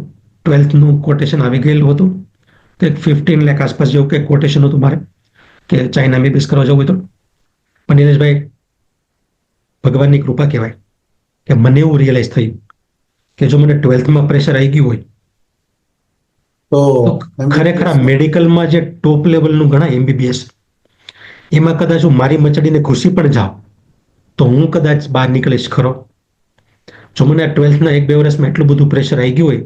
12થનું કોટેશન આવી ગયેલું હતું તો એક 15 લાખ આસપાસ જેવું કંઈક કોટેશન હતું મારે કે ચાઇના MBBS કરવા જવું હોય તો. પણ નિલેશભાઈ, ભગવાનની કૃપા કહેવાય કે મને એવું રિયલાઇઝ થયું કે જો મને 12થમાં પ્રેશર આવી ગયું હોય તો ખરેખર મેડિકલમાં જે ટોપ લેવલનું ગણાય MBBS, એમાં કદાચ હું મારી મચડીને ઘૂસી પણ જાઉં તો હું કદાચ બહાર નીકળીશ ખરો. જો મને 12થના 1-2 વર્ષમાં એટલું બધું પ્રેશર આવી ગયું હોય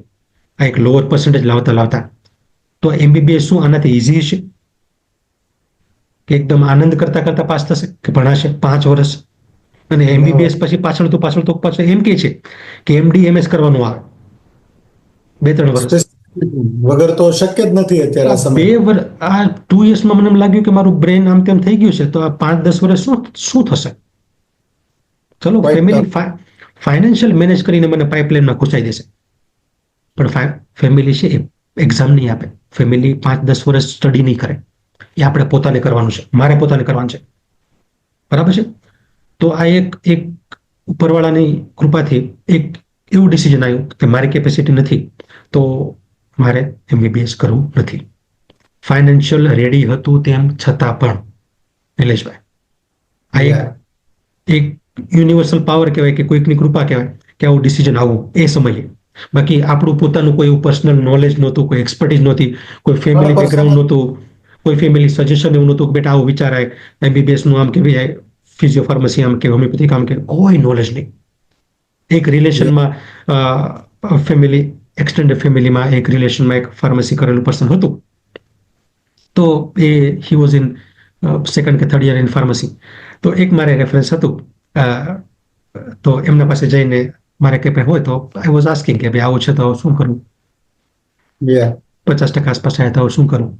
આ એક લોઅર પર્સન્ટેજ લાવતા તો MBBS શું આનાથી ઇઝી છે કે એકદમ આનંદ કરતા પાસ થશે કે ભણાશે 5 વર્ષ અને MBBS પછી પાછળ એમ કે છે કે MD MS કરવાનું આવે 2-3 વર્ષ વગર તો શક્ય જ નથી અત્યારે આ સમય. આ 2 yearsમાં મને એમ લાગ્યું કે મારું બ્રેન આમ તેમ થઈ ગયું છે તો આ 5-10 વર્ષ શું થશે. ચલો ફેમિલી ફાઇનાન્શિયલ મેનેજ કરીને મને પાઇપલાઇનમાં ઘૂસાઈ દેશે, પણ ફેમિલી છે એ એક્ઝામ નહીં આપે. ફેમિલી 5-10 વર્ષ સ્ટડી નહીં કરે. એ આપણે પોતાને કરવાનું છે, મારે પોતાને કરવાનું છે, બરાબર છે. તો આ એક ઉપરવાળાની કૃપાથી એક એવું ડિસિઝન આવ્યું કે મારી કેપેસિટી નથી તો મારે MBBS કરવું નથી. ફાઇનાન્શિયલ રેડી હતું તેમ છતાં પણ નિલેશભાઈ આ એક યુનિવર્સલ પાવર કહેવાય કે કોઈકની કૃપા કહેવાય કે આવું ડિસિઝન આવવું એ સમયે. બાકી આપણું પોતાનું કોઈ પર્સનલ નોલેજ નહોતું, કોઈ એક્સપર્ટીઝ નહોતી, કોઈ ફેમિલી બેકગ્રાઉન્ડ નહોતું, કોઈ ફેમિલી સજેશન એવું નહોતું કે બેટા આવું વિચારાય, MBBS નું આમ કે ભાઈ ફિઝિયો ફાર્મસી આમ કે હોમિયોપેથિક આમ કે કોઈ નોલેજ નહીં. એક રિલેશનમાં ફેમિલી, એક્સટેન્ડેડ ફેમિલીમાં એક રિલેશનમાં એક ફાર્મસી કરેલું પર્સન હતું તો હી વોઝ ઇન 2nd કે 3rd યર ઇન ફાર્મસી. તો એક મારે રેફરન્સ હતું તો એમના પાસે જઈને મારે કંઈ પણ હોય તો આઈ વોઝ આસ્કિંગ કે ભાઈ આવું છે તો શું કરવું, Yeah. 50% આસપાસ આવ્યા તો શું કરવું.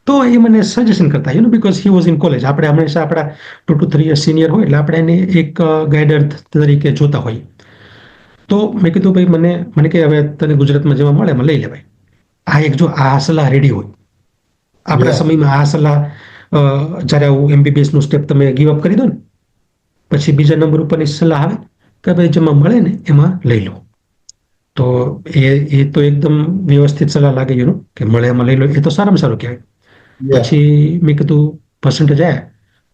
તો એ મને સજેશન કરતા because he was in college. આપણે હંમેશા આપણા 2 to 3 યર્સ સિનિયર હોય એટલે આપણે એને એક ગાઈડર તરીકે જોતા હોઈએ. તો મેં કીધું ભાઈ મને કે હવે તને ગુજરાતમાં જેવા મળે એમાં લઈ લેવાય. આ એક જો આ સલાહ રેડી હોય આપણા Yeah. સમયમાં, આ સલાહ જ્યારે આવું MBBS નું સ્ટેપ તમે ગીવ અપ કરી દો ને પછી બીજા નંબર ઉપરની સલાહ આવે કે ભાઈ જેમાં મળે ને એમાં લઈ લો. તો એ તો એકદમ વ્યવસ્થિત સલાહ લાગે કે મળે એમાં લઈ લો, એ તો સારામાં સારું કહેવાય. Yeah. પછી મેં કીધું પર્સન્ટેજ આવ્યા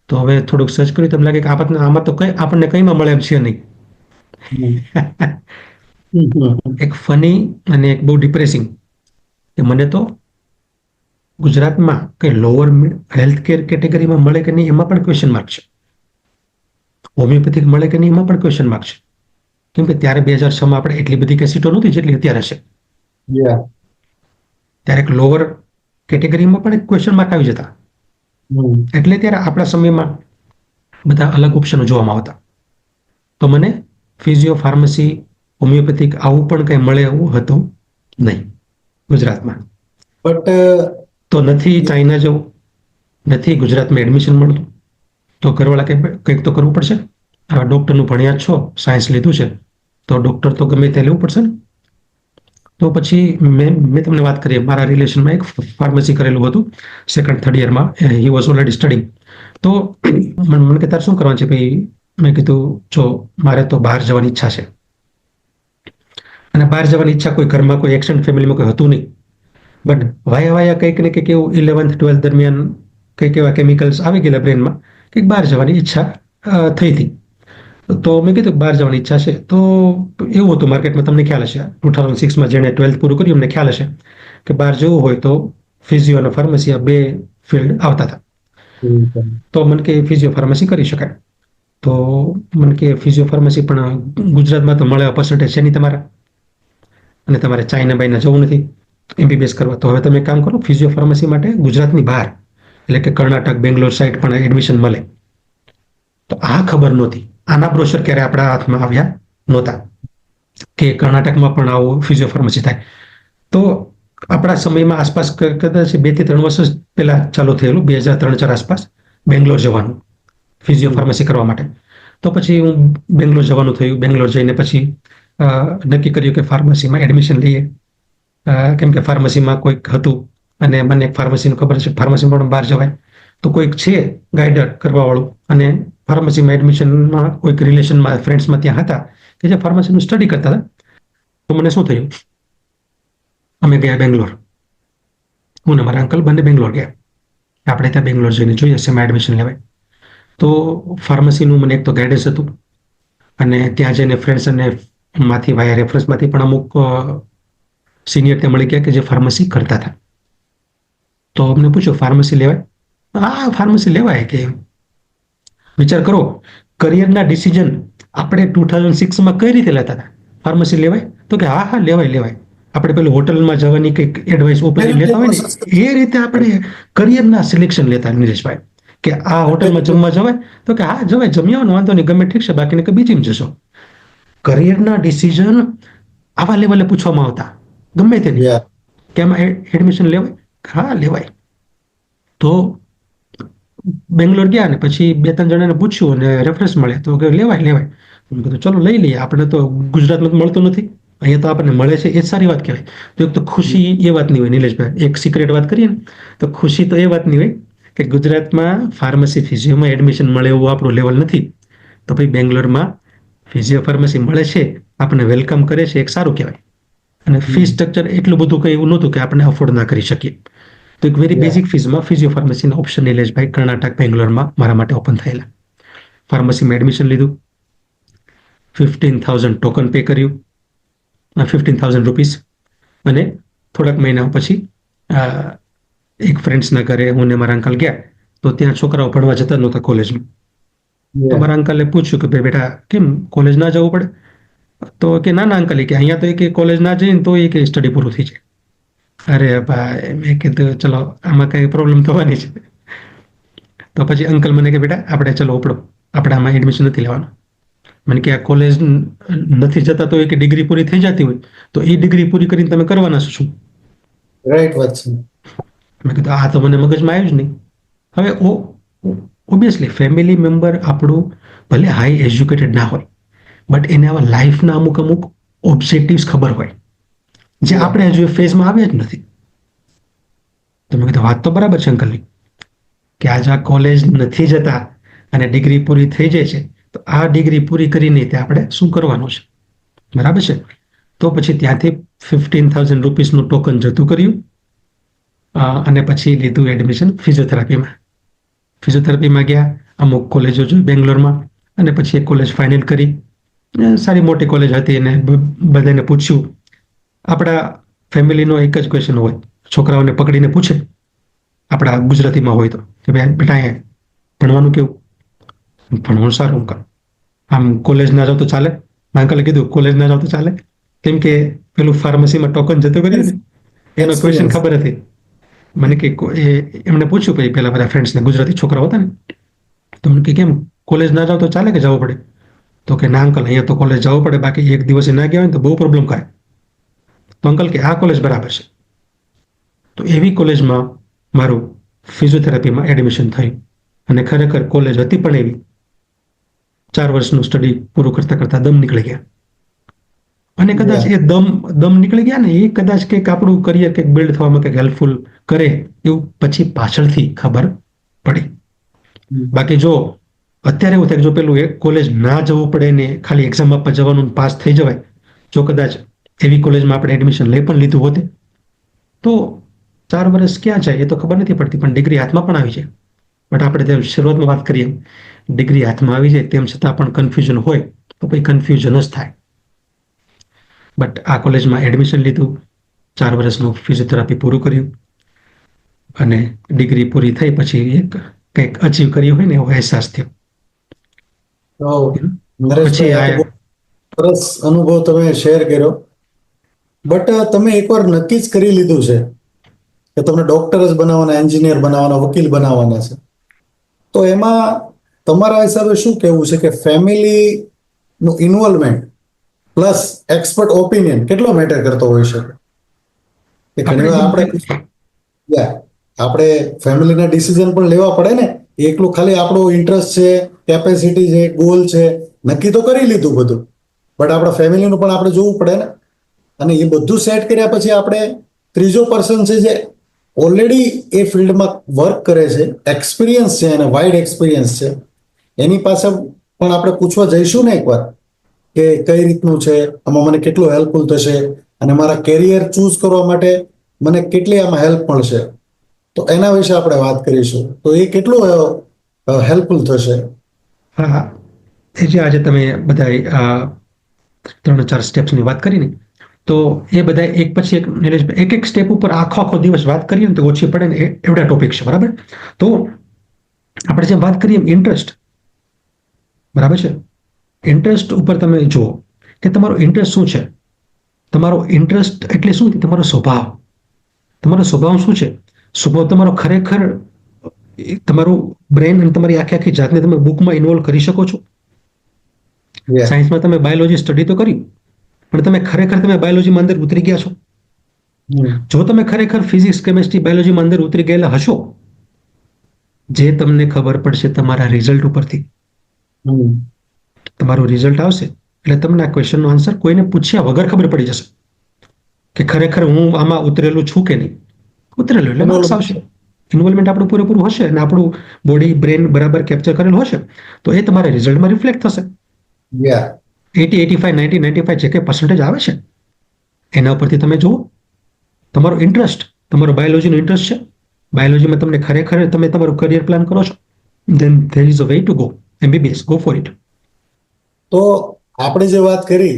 તો હવે થોડુંક સર્ચ કર્યું, તમને લાગે કે આમાં તો આપણને કંઈમાં મળે એમ છે નહીં. એક ફની અને એક બહુ ડિપ્રેસિંગ કે મને તો ગુજરાતમાં કઈ લોઅર હેલ્થ કેર કેટેગરીમાં મળે કે નહીં એમાં પણ ક્વેશ્ચન માર્ક છે. હોમિયોપેથિક મળે કે નહીં એમાં પણ ક્વેશ્ચન માર્ક છે. કેમ કે ત્યારે 2006માં આપણે એટલી બધી કઈ સીટો નહોતી જેટલી અત્યારે છે. Yeah. ત્યારે એક લોઅર કેટેગરીમાં પણ એક ક્વેશ્ચન માર્ક આવી જતા. એટલે ત્યારે આપણા સમયમાં બધા અલગ ઓપ્શનો જોવામાં આવતા. તો મને ફિઝિયો, ફાર્મસી, હોમિયોપેથિક આવું પણ કંઈ મળે એવું હતું નહીં ગુજરાતમાં. બટ તો નથી ચાઇના જવું, નથી ગુજરાતમાં એડમિશન મળતું, તો ઘરવાળા કંઈક તો કરવું પડશે. આ ડૉક્ટરનું ભણ્યા છો, સાયન્સ લીધું છે, તો ડૉક્ટર તો ગમે તે લેવું પડશે ને. તો પછી મેં તમને વાત કરી, મારા રિલેશનમાં એક ફાર્મસી કરેલું હતું 2nd, 3rd યરમાં, હી વોઝ ઓલરેડી સ્ટડિંગ. તો મને કે તારે શું કરવાનું છે ભાઈ? મેં કીધું જો મારે તો બહાર જવાની ઈચ્છા છે, અને બહાર જવાની ઈચ્છા કોઈ ઘરમાં કોઈ એક્સટેન્ડ ફેમિલીમાં કોઈ હતું નહીં. બટ વાયા કંઈક ને કંઈક એવું 11th, 12th દરમિયાન કંઈક એવા કેમિકલ્સ આવી ગયેલા બ્રેનમાં કંઈક બહાર જવાની ઈચ્છા થઈ હતી. તો મેં કીધું બહાર જવાની ઈચ્છા છે. તો એવું હતું માર્કેટમાં, તમને ખ્યાલ હશે 2006માં જેણે 12th પૂરું કર્યું એમને ખ્યાલ હશે કે બહાર જવું હોય તો ફિઝિયો અને ફાર્મસી આ 2 ફિલ્ડ આવતા હતા. તો મને કે ફિઝિયો ફાર્મસી કરી શકાય. તો મને કે ફિઝિયો ફાર્મસી પણ ગુજરાતમાં તો મળે પર્સન્ટેજ છે નહીં તમારા, અને તમારે ચાઇના બાઇના જવું નથી MBBS કરવા. તો હવે તમે એક કામ કરો, ફિઝિયો ફાર્મસી માટે ગુજરાતની બહાર એટલે કે કર્ણાટક, બેંગ્લોર સાઇડ પણ એડમિશન મળે. તો આ ખબર નહોતી, આના બ્રોશર ક્યારે આપણા હાથમાં આવ્યા નહોતા કે કર્ણાટકમાં પણ આવું ફિઝિયો ફાર્મસી થાય. તો આપણા સમયમાં આસપાસ કદાચ 2 થી 3 વર્ષ પહેલા ચાલુ થયેલું, 2003-4 આસપાસ બેંગ્લોર જવાનું ફિઝિયો ફાર્મસી કરવા માટે. તો પછી હું બેંગ્લોર જવાનું થયું. બેંગ્લોર જઈને પછી નક્કી કર્યું કે ફાર્મસીમાં એડમિશન લઈએ, કેમ કે ફાર્મસીમાં કોઈક હતું અને મને એક ફાર્મસીનું ખબર છે, ફાર્મસીમાં પણ બહાર જવાય. તો કોઈક છે ગાઈડર કરવાવાળું, અને ફાર્મસીમાં એડમિશનમાં કોઈક રિલેશનમાં, ફ્રેન્ડ્સમાં ત્યાં હતા કે જે ફાર્મસીનું સ્ટડી કરતા હતા. તો મને શું થયું, અમે ગયા બેંગ્લોર, હું ને મારા અંકલ બંને બેંગ્લોર ગયા. આપણે ત્યાં બેંગ્લોર જઈને જોઈએ શેમાં એડમિશન લેવાય. તો ફાર્મસીનું મને એક તો ગાઈડન્સ હતું, અને ત્યાં જઈને ફ્રેન્ડ્સ અને માંથી વાયા રેફરન્સમાંથી પણ અમુક સિનિયર ત્યાં મળી ગયા કે જે ફાર્મસી કરતા હતા. તો અમને પૂછ્યું ફાર્મસી લેવાય? હા, ફાર્મસી લેવાય. કે વિચાર કરો, કરિયરના ડિસિઝન આપણે 2006માં કઈ રીતે લેતા હતા? ફાર્મસી લેવાય? તો કે હા લેવાય. આપણે પેલું હોટલમાં જવાની કંઈક એડવાઇસ ઓપેરી લેતા હોય ને એ રીતે આપણે કરિયરના સિલેક્શન લેતા નીરજભાઈ, કે આ હોટલમાં જમવા જવાય? તો કે હા જવાય, જમી આવવાનું, વાંધો નહીં, ગમે ઠીક છે, બાકીને કે બીજીમાં જશો. કરિયરના ડિસિઝન આવા લેવલે પૂછવામાં આવતા ગમે તેની, કે આમાં એડમિશન લેવાય? હા લેવાય. તો બેંગ્લોર ગયા ને પછી 2-3 જણાને પૂછ્યું અને રેફરન્સ મળે તો કે લેવાય. મેં કીધું ચલો લઈ લઈએ, આપણે તો ગુજરાતમાં મળતું નથી, અહીંયા તો આપણને મળે છે, એ સારી વાત કહેવાય. તો એક તો ખુશી એ વાતની હોય નિલેશભાઈ, એક સિક્રેટ વાત કરીએ ને તો ખુશી તો એ વાતની હોય કે ગુજરાતમાં ફાર્મસી ફિઝિયોમાં એડમિશન મળે એવું આપણું લેવલ નથી. તો ભાઈ બેંગ્લોરમાં ફિઝિયો ફાર્મસી મળે છે, આપણને વેલકમ કરે છે, એક સારું કહેવાય. અને ફી સ્ટ્રક્ચર એટલું બધું કંઈ એવું નહોતું કે આપણે અફોર્ડ ના કરી શકીએ. તો એક વેરી બેઝિક ફીઝમાં ફિઝિયો ફાર્મસીના ઓપ્શન નિલેશભાઈ કર્ણાટક, બેંગ્લોરમાં મારા માટે ઓપન થયેલા. ફાર્મસીમાં એડમિશન લીધું, 15,000 ટોકન પે કર્યું, 15,000 રૂપીસ. અને થોડાક મહિના પછી એક ફ્રેન્ડ્સના ઘરે હું ને મારા અંકલ ગયા, તો ત્યાં છોકરાઓ ભણવા જતા નહોતા કોલેજમાં. તો મારા અંકલે પૂછ્યું કે ભાઈ બેટા કેમ કોલેજ ના જવું પડે? તો કે ના અંકલ, કે અહીંયા તો કે કોલેજ ના જઈને તો કે સ્ટડી પૂરું થઈ જાય. અરે ભાઈ, મેં કીધું ચલો આમાં કઈ પ્રોબ્લેમ થવાની છે. તો પછી અંકલ મને કે બેટા આપણે ચલો આપણે આમાં એડમિશન નથી લેવાનું. મને કે આ કોલેજ નથી જતા તો એક ડિગ્રી પૂરી થઈ જતી હોય તો એ ડિગ્રી પૂરી કરીને તમે કરવાના શું? રાઈટ વાત છે. મેં કીધું આ તો મને મગજમાં આવ્યું જ નહીં. હવે ઓબ્વિયસલી ફેમિલી મેમ્બર આપણું ભલે હાઈ એજ્યુકેટેડ ના હોય, બટ એને આવા લાઈફના અમુક અમુક ઓબ્જેક્ટિવ્સ ખબર હોય જે આપણે હજુ ફેઝમાં આવ્યા જ નથી. તો મેં કીધું વાત તો બરાબર છે અંકલની, કે આજે આ કોલેજ નથી જતા અને ડિગ્રી પૂરી થઈ જાય છે, તો આ ડિગ્રી પૂરી કરીને તે આપણે શું કરવાનું છે, બરાબર છે. તો પછી ત્યાંથી 15,000 રૂપીસનું ટોકન જતું કર્યું અને પછી લીધું એડમિશન ફિઝિયોથેરાપીમાં. ફિઝિયોથેરાપીમાં ગયા, અમુક કોલેજો જોઈ બેંગ્લોરમાં, અને પછી એક કોલેજ ફાઇનલ કરી. સારી મોટી કોલેજ હતી અને બધાને પૂછ્યું. આપણા ફેમિલીનો એક જ ક્વેશ્ચન હોય, છોકરાઓને પકડીને પૂછે આપણા ગુજરાતીમાં હોય તો, કે ભાઈ બેટા અહીંયા ભણવાનું કેવું? ભણવાનું સારું અંકલ. આમ કોલેજ ના જાવ તો ચાલે? અંકલે કીધું કોલેજ ના જાવ તો ચાલે, કેમ કે પેલું ફાર્મસીમાં ટોકન જતું કર્યું ને એનો ક્વેશ્ચન ખબર હતી મને. કે એમને પૂછ્યું પછી પેલા બધા ફ્રેન્ડ્સને, ગુજરાતી છોકરાઓ હતા ને, તો મને કે કેમ કોલેજ ના જાવ તો ચાલે કે જવું પડે? તો કે ના અંકલ, અહીંયા તો કોલેજ જવું પડે, બાકી એક દિવસે ના ગયા હોય ને તો બહુ પ્રોબ્લેમ થાય. તો અંકલ કે આ કોલેજ બરાબર છે. તો એવી કોલેજમાં મારું ફિઝિયોથેરાપીમાં એડમિશન થયું, અને ખરેખર કોલેજ હતી પણ એવી. 4 વર્ષનું સ્ટડી પૂરું કરતા કરતા દમ નીકળી ગયા. અને કદાચ એ દમ નીકળી ગયા ને, એ કદાચ કંઈક આપણું કરિયર કંઈક બિલ્ડ થવામાં કંઈક હેલ્પફુલ કરે એવું પછી પાછળથી ખબર પડી. બાકી જો અત્યારે એવું થાય કે જો પેલું એક કોલેજ ના જવું પડે ને ખાલી એક્ઝામ આપવા જવાનું પાસ થઈ જવાય, જો કદાચ એવી કોલેજમાં આપણે એડમિશન લઈ પણ લીધું હોતે તો 4 વર્ષ ક્યાં જાય એ તો ખબર નથી પડતી, પણ ડિગ્રી હાથમાં પણ આવી જાય. બટ આપણે જેમ શરૂઆતમાં વાત કરીએ, ડિગ્રી હાથમાં આવી જાય તેમ છતાં પણ કન્ફ્યુઝન હોય તો પછી કન્ફ્યુઝન જ થાય. બટ આ કોલેજમાં એડમિશન લીધું, 4 વર્ષનું ફિઝિયોથેરાપી પૂરું કર્યું, અને ડિગ્રી પૂરી થઈ પછી એક કંઈક અચીવ કર્યું હોય ને એવો અહેસાસ થયો. પછી નરેશભાઈ, આ સરસ અનુભવ તમે શેર કર્યો. બટ તમે એકવાર નક્કી જ કરી લીધું છે કે તમને ડોક્ટર જ બનાવવાના, એન્જિનિયર બનાવવાના, વકીલ બનાવવાના છે, તો એમાં તમારા હિસાબે શું કહેવું છે કે ફેમિલી નું ઇન્વોલ્વમેન્ટ પ્લસ એક્સપર્ટ ઓપિનિયન કેટલો મેટર કરતો હોઈ શકે? કે ઘણી વાર આપણે ફેમિલીના ડિસિઝન પણ લેવા પડે ને. એકલું ખાલી આપણો ઇન્ટરેસ્ટ છે, કેપેસિટી છે, ગોલ છે, નક્કી તો કરી લીધું બધું, બટ આપણા ફેમિલીનું પણ આપણે જોવું પડે ને. અને એ બધું સેટ કર્યા પછી આપણે ત્રીજો પર્સન છે જે ઓલરેડી એ ફિલ્ડમાં વર્ક કરે છે, એક્સપિરિયન્સ છે, અને વાઇડ એક્સપિરિયન્સ છે, એની પાસે પણ આપણે પૂછવા જઈશું ને એકવાર કે કઈ રીતનું છે, આમાં મને કેટલું હેલ્પફુલ થશે, અને મારા કેરિયર ચૂઝ કરવા માટે મને કેટલી આમાં હેલ્પ મળશે, તો એના વિશે આપણે વાત કરીશું. તો એ કેટલું હેલ્પફુલ થશે? હા, એ જે આજે તમે બધા 3-4 સ્ટેપ્સની વાત કરીને, તો એ બધા એક પછી એક એક સ્ટેપ ઉપર આખો દિવસ વાત કરીએ ને તો ઓછી પડે ને, એવડા ટોપિક છે, બરાબર. તો આપણે જેમ વાત કરીએ ઇન્ટરેસ્ટ, બરાબર છે. ઇન્ટરેસ્ટ ઉપર તમે જુઓ કે તમારો ઇન્ટરેસ્ટ શું છે. તમારો ઇન્ટરેસ્ટ એટલે શું? તમારો સ્વભાવ. તમારો સ્વભાવ શું છે? સ્વભાવ તમારો ખરેખર તમારું બ્રેન અને તમારી આખી જાતને તમે બુકમાં ઇન્વોલ્વ કરી શકો છો. સાયન્સમાં તમે બાયોલોજી સ્ટડી તો કર્યું, પણ તમે ખરેખર તમે બાયોલોજીમાં અંદર ઉતરી ગયા છો? જો તમે ખરેખર ફિઝિક્સ, કેમેસ્ટ્રી, બાયોલોજીમાં અંદર ઉતરી ગયેલા હશો, જે તમને ખબર પડશે તમારા રિઝલ્ટ ઉપરથી. તમારું રિઝલ્ટ આવશે એટલે તમને આ ક્વેશ્ચનનો આન્સર કોઈને પૂછ્યા વગર ખબર પડી જશે કે ખરેખર હું આમાં ઉતરેલું છું કે નહીં. ઉતરેલું એટલે માર્ક્સ આવશે. ઇન્વોલ્વમેન્ટ આપણું પૂરેપૂરું હશે અને આપણું બોડી, બ્રેન બરાબર કેપ્ચર કરેલું હશે તો એ તમારે રિઝલ્ટમાં રિફ્લેક્ટ થશે. 80, 85, 90, 95 જે કંઈ પર્સન્ટેજ આવે છે એના ઉપરથી તમે જુઓ તમારો ઇન્ટરેસ્ટ, તમારો બાયોલોજીનો ઇન્ટરેસ્ટ છે, બાયોલોજીમાં તમને ખરેખર તમે તમારું કરિયર પ્લાન કરો છો, then there is a way to go. MBBS, go for it. તો આપણે જે વાત કરી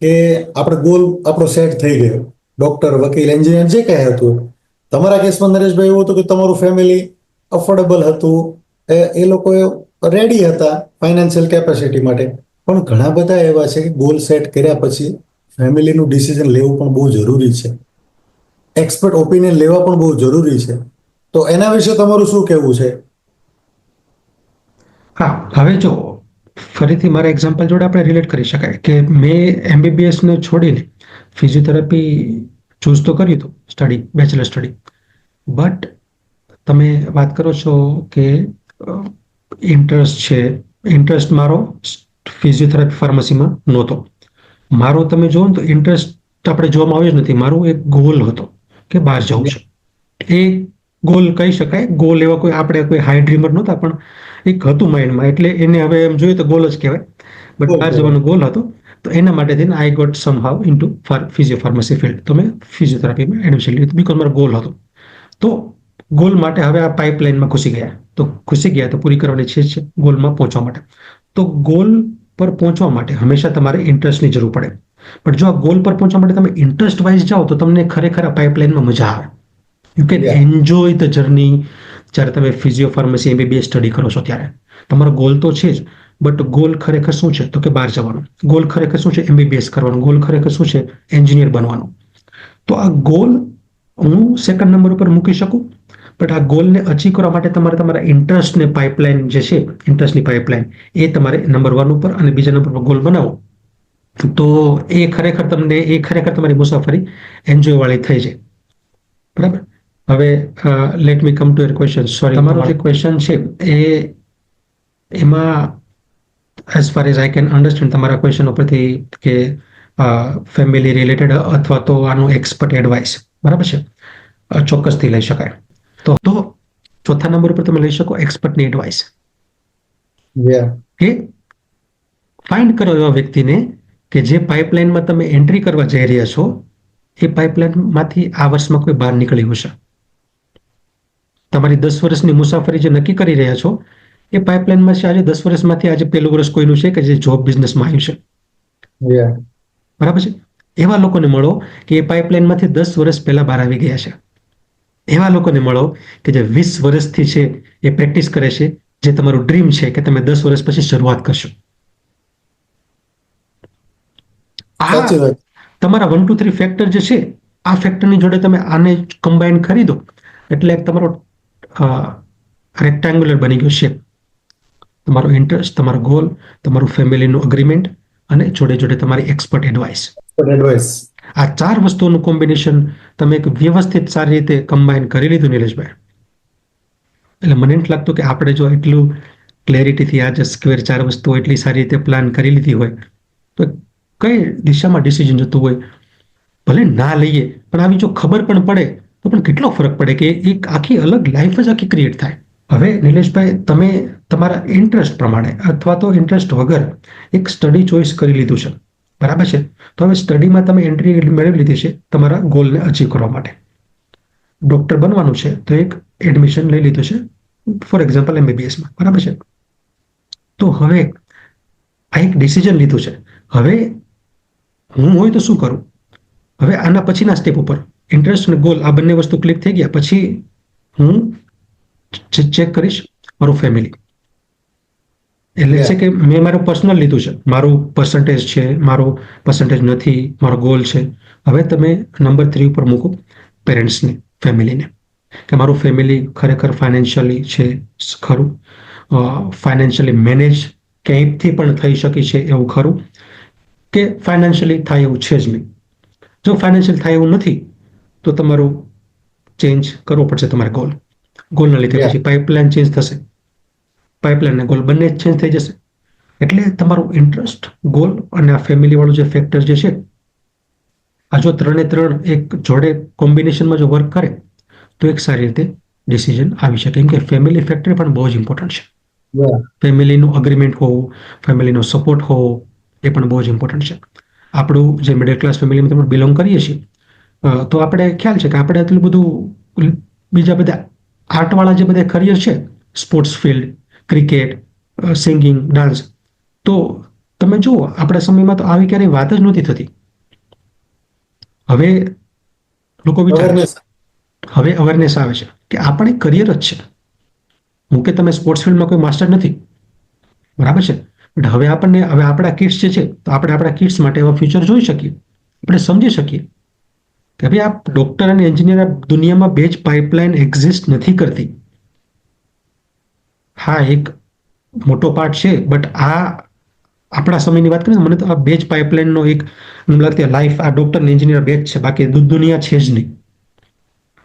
કે આપણે ગોલ આપણો સેટ થઈ ગયો, ડોક્ટર, વકીલ, એન્જિનિયર જે કંઈ હતું. તમારા કેસમાં નરેશભાઈ એવું હતું કે તમારું ફેમિલી અફોર્ડેબલ હતું, એ લોકો રેડી હતા ફાઇનાન્શિયલ કેપેસિટી માટે. પણ ઘણા બધા એવા છે કે ગોલ સેટ કર્યા પછી ફેમિલીનું ડિસિઝન લેવું પણ બહુ જરૂરી છે, એક્સપર્ટ ઓપિનિયન લેવા પણ બહુ જરૂરી છે. તો એના વિશે તમારું શું કહેવું છે? હા, હવે જો ફરીથી મારા એક્ઝામ્પલ જોડે આપણે રિલેટ કરી શકાય કે મેં MBBS ને છોડીને ફિઝિયોથેરાપી ચૂઝ તો કર્યું હતું સ્ટડી, બેચલર સ્ટડી, બટ તમે વાત કરો છો કે ઇન્ટરેસ્ટ છે, ઇન્ટરેસ્ટ મારો ફિઝિયોથેરાપી ફાર્મસીમાં નહોતો. મારો તમે જુઓ ને તો ઇન્ટરેસ્ટ આપણે જોવામાં આવ્યો જ નથી. મારો એક ગોલ હતો કે બહાર જવું છે. એ ગોલ કહી શકાય. ગોલ એવા કોઈ આપણે કોઈ હાઈ ડ્રીમર નહોતા, પણ એક હતું માઇન્ડમાં, એટલે એને હવે એમ જોઈએ તો ગોલ જ કહેવાય. બટ બહાર જવાનો ગોલ હતો. તો એના માટે થઈને I got somehow into physio pharmacy field. તો મેં ફિઝિયોથેરાપીમાં એડમિશન લીધું બીકોઝ મારો ગોલ હતો. તો ગોલ માટે હવે આ પાઇપલાઇનમાં ઘૂસી ગયા. તો ઘૂસી ગયા તો પૂરી કરવાની છે ગોલમાં પહોંચવા માટે. તો ગોલ પર પહોંચવા માટે હંમેશા તમારે ઇન્ટરેસ્ટની જરૂર પડે. પણ જો આ ગોલ પર પહોંચવા માટે તમે ઇન્ટરેસ્ટ વાઇઝ જાઓ તો તમને ખરેખર આ પાઇપલાઇનમાં મજા આવે. You can enjoy the journey. જ્યારે તમે ફિઝિયો ફાર્મસી MBBS સ્ટડી કરો છો ત્યારે તમારો ગોલ તો છે જ, બટ ગોલ ખરેખર શું છે તો કે બહાર જવાનું. ગોલ ખરેખર શું છે MBBS કરવાનું. ગોલ ખરેખર શું છે એન્જિનિયર બનવાનું. તો આ ગોલ હું સેકન્ડ નંબર ઉપર મૂકી શકું, બટ આ ગોલને અચીવ કરવા માટે તમારે તમારા ઇન્ટરેસ્ટને પાઇપલાઇન જે છે, ઇન્ટરેસ્ટની પાઇપલાઇન એ તમારે નંબર 1 ઉપર અને બીજા નંબર પર ગોલ બનાવો. તો એ ખરેખર તમારી મુસાફરી એન્જોય વાળી થઈ જાય. બરાબર. હવે let me come to your question. Sorry, તમારો જે ક્વેશ્ચન છે એમાં as far as I can understand તમારા ક્વેશ્ચન ઉપરથી કે ફેમિલી રિલેટેડ અથવા તો આનું એક્સપર્ટ એડવાઇસ, બરાબર છે, ચોક્કસથી લઈ શકાય. તો ચોથા નંબર ઉપર તમે લઈ શકો એક્સપર્ટની એડવાઇસ કે ફાઇન્ડ કરો એવા વ્યક્તિને કે જે પાઇપલાઇનમાં તમે એન્ટ્રી કરવા જઈ રહ્યા છો એ પાઇપલાઇનમાંથી આ વર્ષમાં કોઈ બહાર નીકળ્યું હશે. તમારી 10 વર્ષની મુસાફરી જે નક્કી કરી રહ્યા છો એ પાઇપલાઇનમાં છે. આજે 10 વર્ષમાંથી આજે પહેલું વર્ષ કોઈનું છે કે જે જોબ બિઝનેસમાં આવ્યું છે. બરાબર છે. એવા લોકોને મળો કે એ પાઇપલાઇનમાંથી 10 વર્ષ પહેલા બહાર આવી ગયા છે. એવા લોકોને મળો કે જે 20 વર્ષથી છે એ પ્રેક્ટિસ કરે છે, જે તમારું ડ્રીમ છે કે તમે 10 વર્ષ પછી શરૂઆત કરશો. આ તમારા 1 2 3 ફેક્ટર જે છે, આ ફેક્ટરની જોડે તમે આને કમ્બાઈન કરી દો એટલે તમારો રેક્ટેંગ્યુલર બની ગયો શેપ. તમારો ઇન્ટરેસ્ટ, તમારો ગોલ, તમારું ફેમિલીનું અગ્રીમેન્ટ અને જોડે જોડે તમારી એક્સપર્ટ એડવાઇસ. આ 4 વસ્તુઓનું કોમ્બિનેશન તમે એક વ્યવસ્થિત સારી રીતે કમ્બાઈન કરી લીધું નિલેશભાઈ, એટલે મને નથી લાગતું કે આપણે જો એટલું ક્લેરિટીથી આ જે સ્ક્વેર 4 વસ્તુઓ એટલી સારી રીતે પ્લાન કરી લીધી હોય તો કઈ દિશામાં ડિસિઝન જતું હોય ભલે ના લઈએ, પણ આવી જો ખબર પણ પડે તો પણ કેટલો ફરક પડે કે એક આખી અલગ લાઈફ જ આખી ક્રિએટ થાય. હવે નિલેશભાઈ, તમે તમારા ઇન્ટરેસ્ટ પ્રમાણે અથવા તો ઇન્ટરેસ્ટ વગર એક સ્ટડી ચોઇસ કરી લીધું છે, બરાબર છે. તો હવે સ્ટડીમાં તમે એન્ટ્રી મેળવી લીધી છે તમારા ગોલને અચીવ કરવા માટે. ડોક્ટર બનવાનું છે તો એક એડમિશન લઈ લીધું છે, ફોર એક્ઝામ્પલ MBBSમાં, બરાબર છે. તો હવે આ એક ડિસિઝન લીધું છે. હવે હું હોય તો શું કરું? હવે આના પછીના સ્ટેપ ઉપર ઇન્ટરેસ્ટ અને ગોલ આ બંને વસ્તુ ક્લિક થઈ ગયા પછી હું ચેક કરીશ મારું ફેમિલી. એટલે છે કે મેં મારું પર્સનલ લીધું છે, મારું પર્સન્ટેજ છે, મારો પર્સન્ટેજ નથી, મારો ગોલ છે. હવે તમે નંબર 3 ઉપર મૂકો પેરેન્ટ્સને, ફેમિલીને, કે મારું ફેમિલી ખરેખર ફાઇનાન્શિયલી છે ખરું, ફાઇનાન્શિયલી મેનેજ ક્યાંયથી પણ થઈ શકે છે એવું ખરું, કે ફાઇનાન્શિયલી થાય એવું છે જ નહીં. જો ફાઇનાન્શિયલ થાય એવું નથી તો તમારું ચેન્જ કરવો પડશે તમારે ગોલના લીધે. પછી પાઇપલાઇન ચેન્જ થશે, પાઇપલાઇન અને ગોલ બંને ચેન્જ થઈ જશે. એટલે તમારું ઇન્ટરેસ્ટ, ગોલ અને આ ફેમિલી વાળું જે ફેક્ટર જે છે, આ જો 3 એક જોડે કોમ્બિનેશનમાં જો વર્ક કરે તો એક સારી રીતે ડિસિઝન આવી શકે. કેમ કે ફેમિલી ફેક્ટર પણ બહુ જ ઇમ્પોર્ટન્ટ છે. ફેમિલીનું અગ્રીમેન્ટ હોવું, ફેમિલીનો સપોર્ટ હોવો એ પણ બહુ જ ઇમ્પોર્ટન્ટ છે. આપણું જે મિડલ ક્લાસ ફેમિલીમાં આપણે બિલોંગ કરીએ છીએ તો આપણે ખ્યાલ છે કે આપણે એટલું બધું બીજા બધા આર્ટવાળા જે બધા કરિયર છે, sports field, cricket, singing, dance, તો તમે જુઓ આપણા સમયમાં તો આવી ક્યારેય વાત જ નહોતી થતી. હવે લોકો વિચારે, હવે અવેરનેસ આવે છે કે આ પણ એક કરિયર જ છે. હું કે તમે સ્પોર્ટ્સ ફિલ્ડમાં કોઈ માસ્ટર નથી, બરાબર છે, બટ હવે આપણા કિડ્સ જે છે તો આપણે આપણા કિડ્સ માટે એવા ફ્યુચર જોઈ શકીએ, આપણે સમજી શકીએ કે ભાઈ આ ડોક્ટર અને એન્જિનિયર આ દુનિયામાં બે જ પાઇપલાઇન એક્ઝિસ્ટ નથી કરતી. હા, એક મોટો પાર્ટ છે, બટ આ આપણા સમયની વાત કરીએ મને તો આ બેચ પાઇપલાઇનનો એક મને લાગતી લાઈફ આ ડોક્ટર એન્જિનિયર બેચ છે, બાકી દુનિયા છે જ નહીં.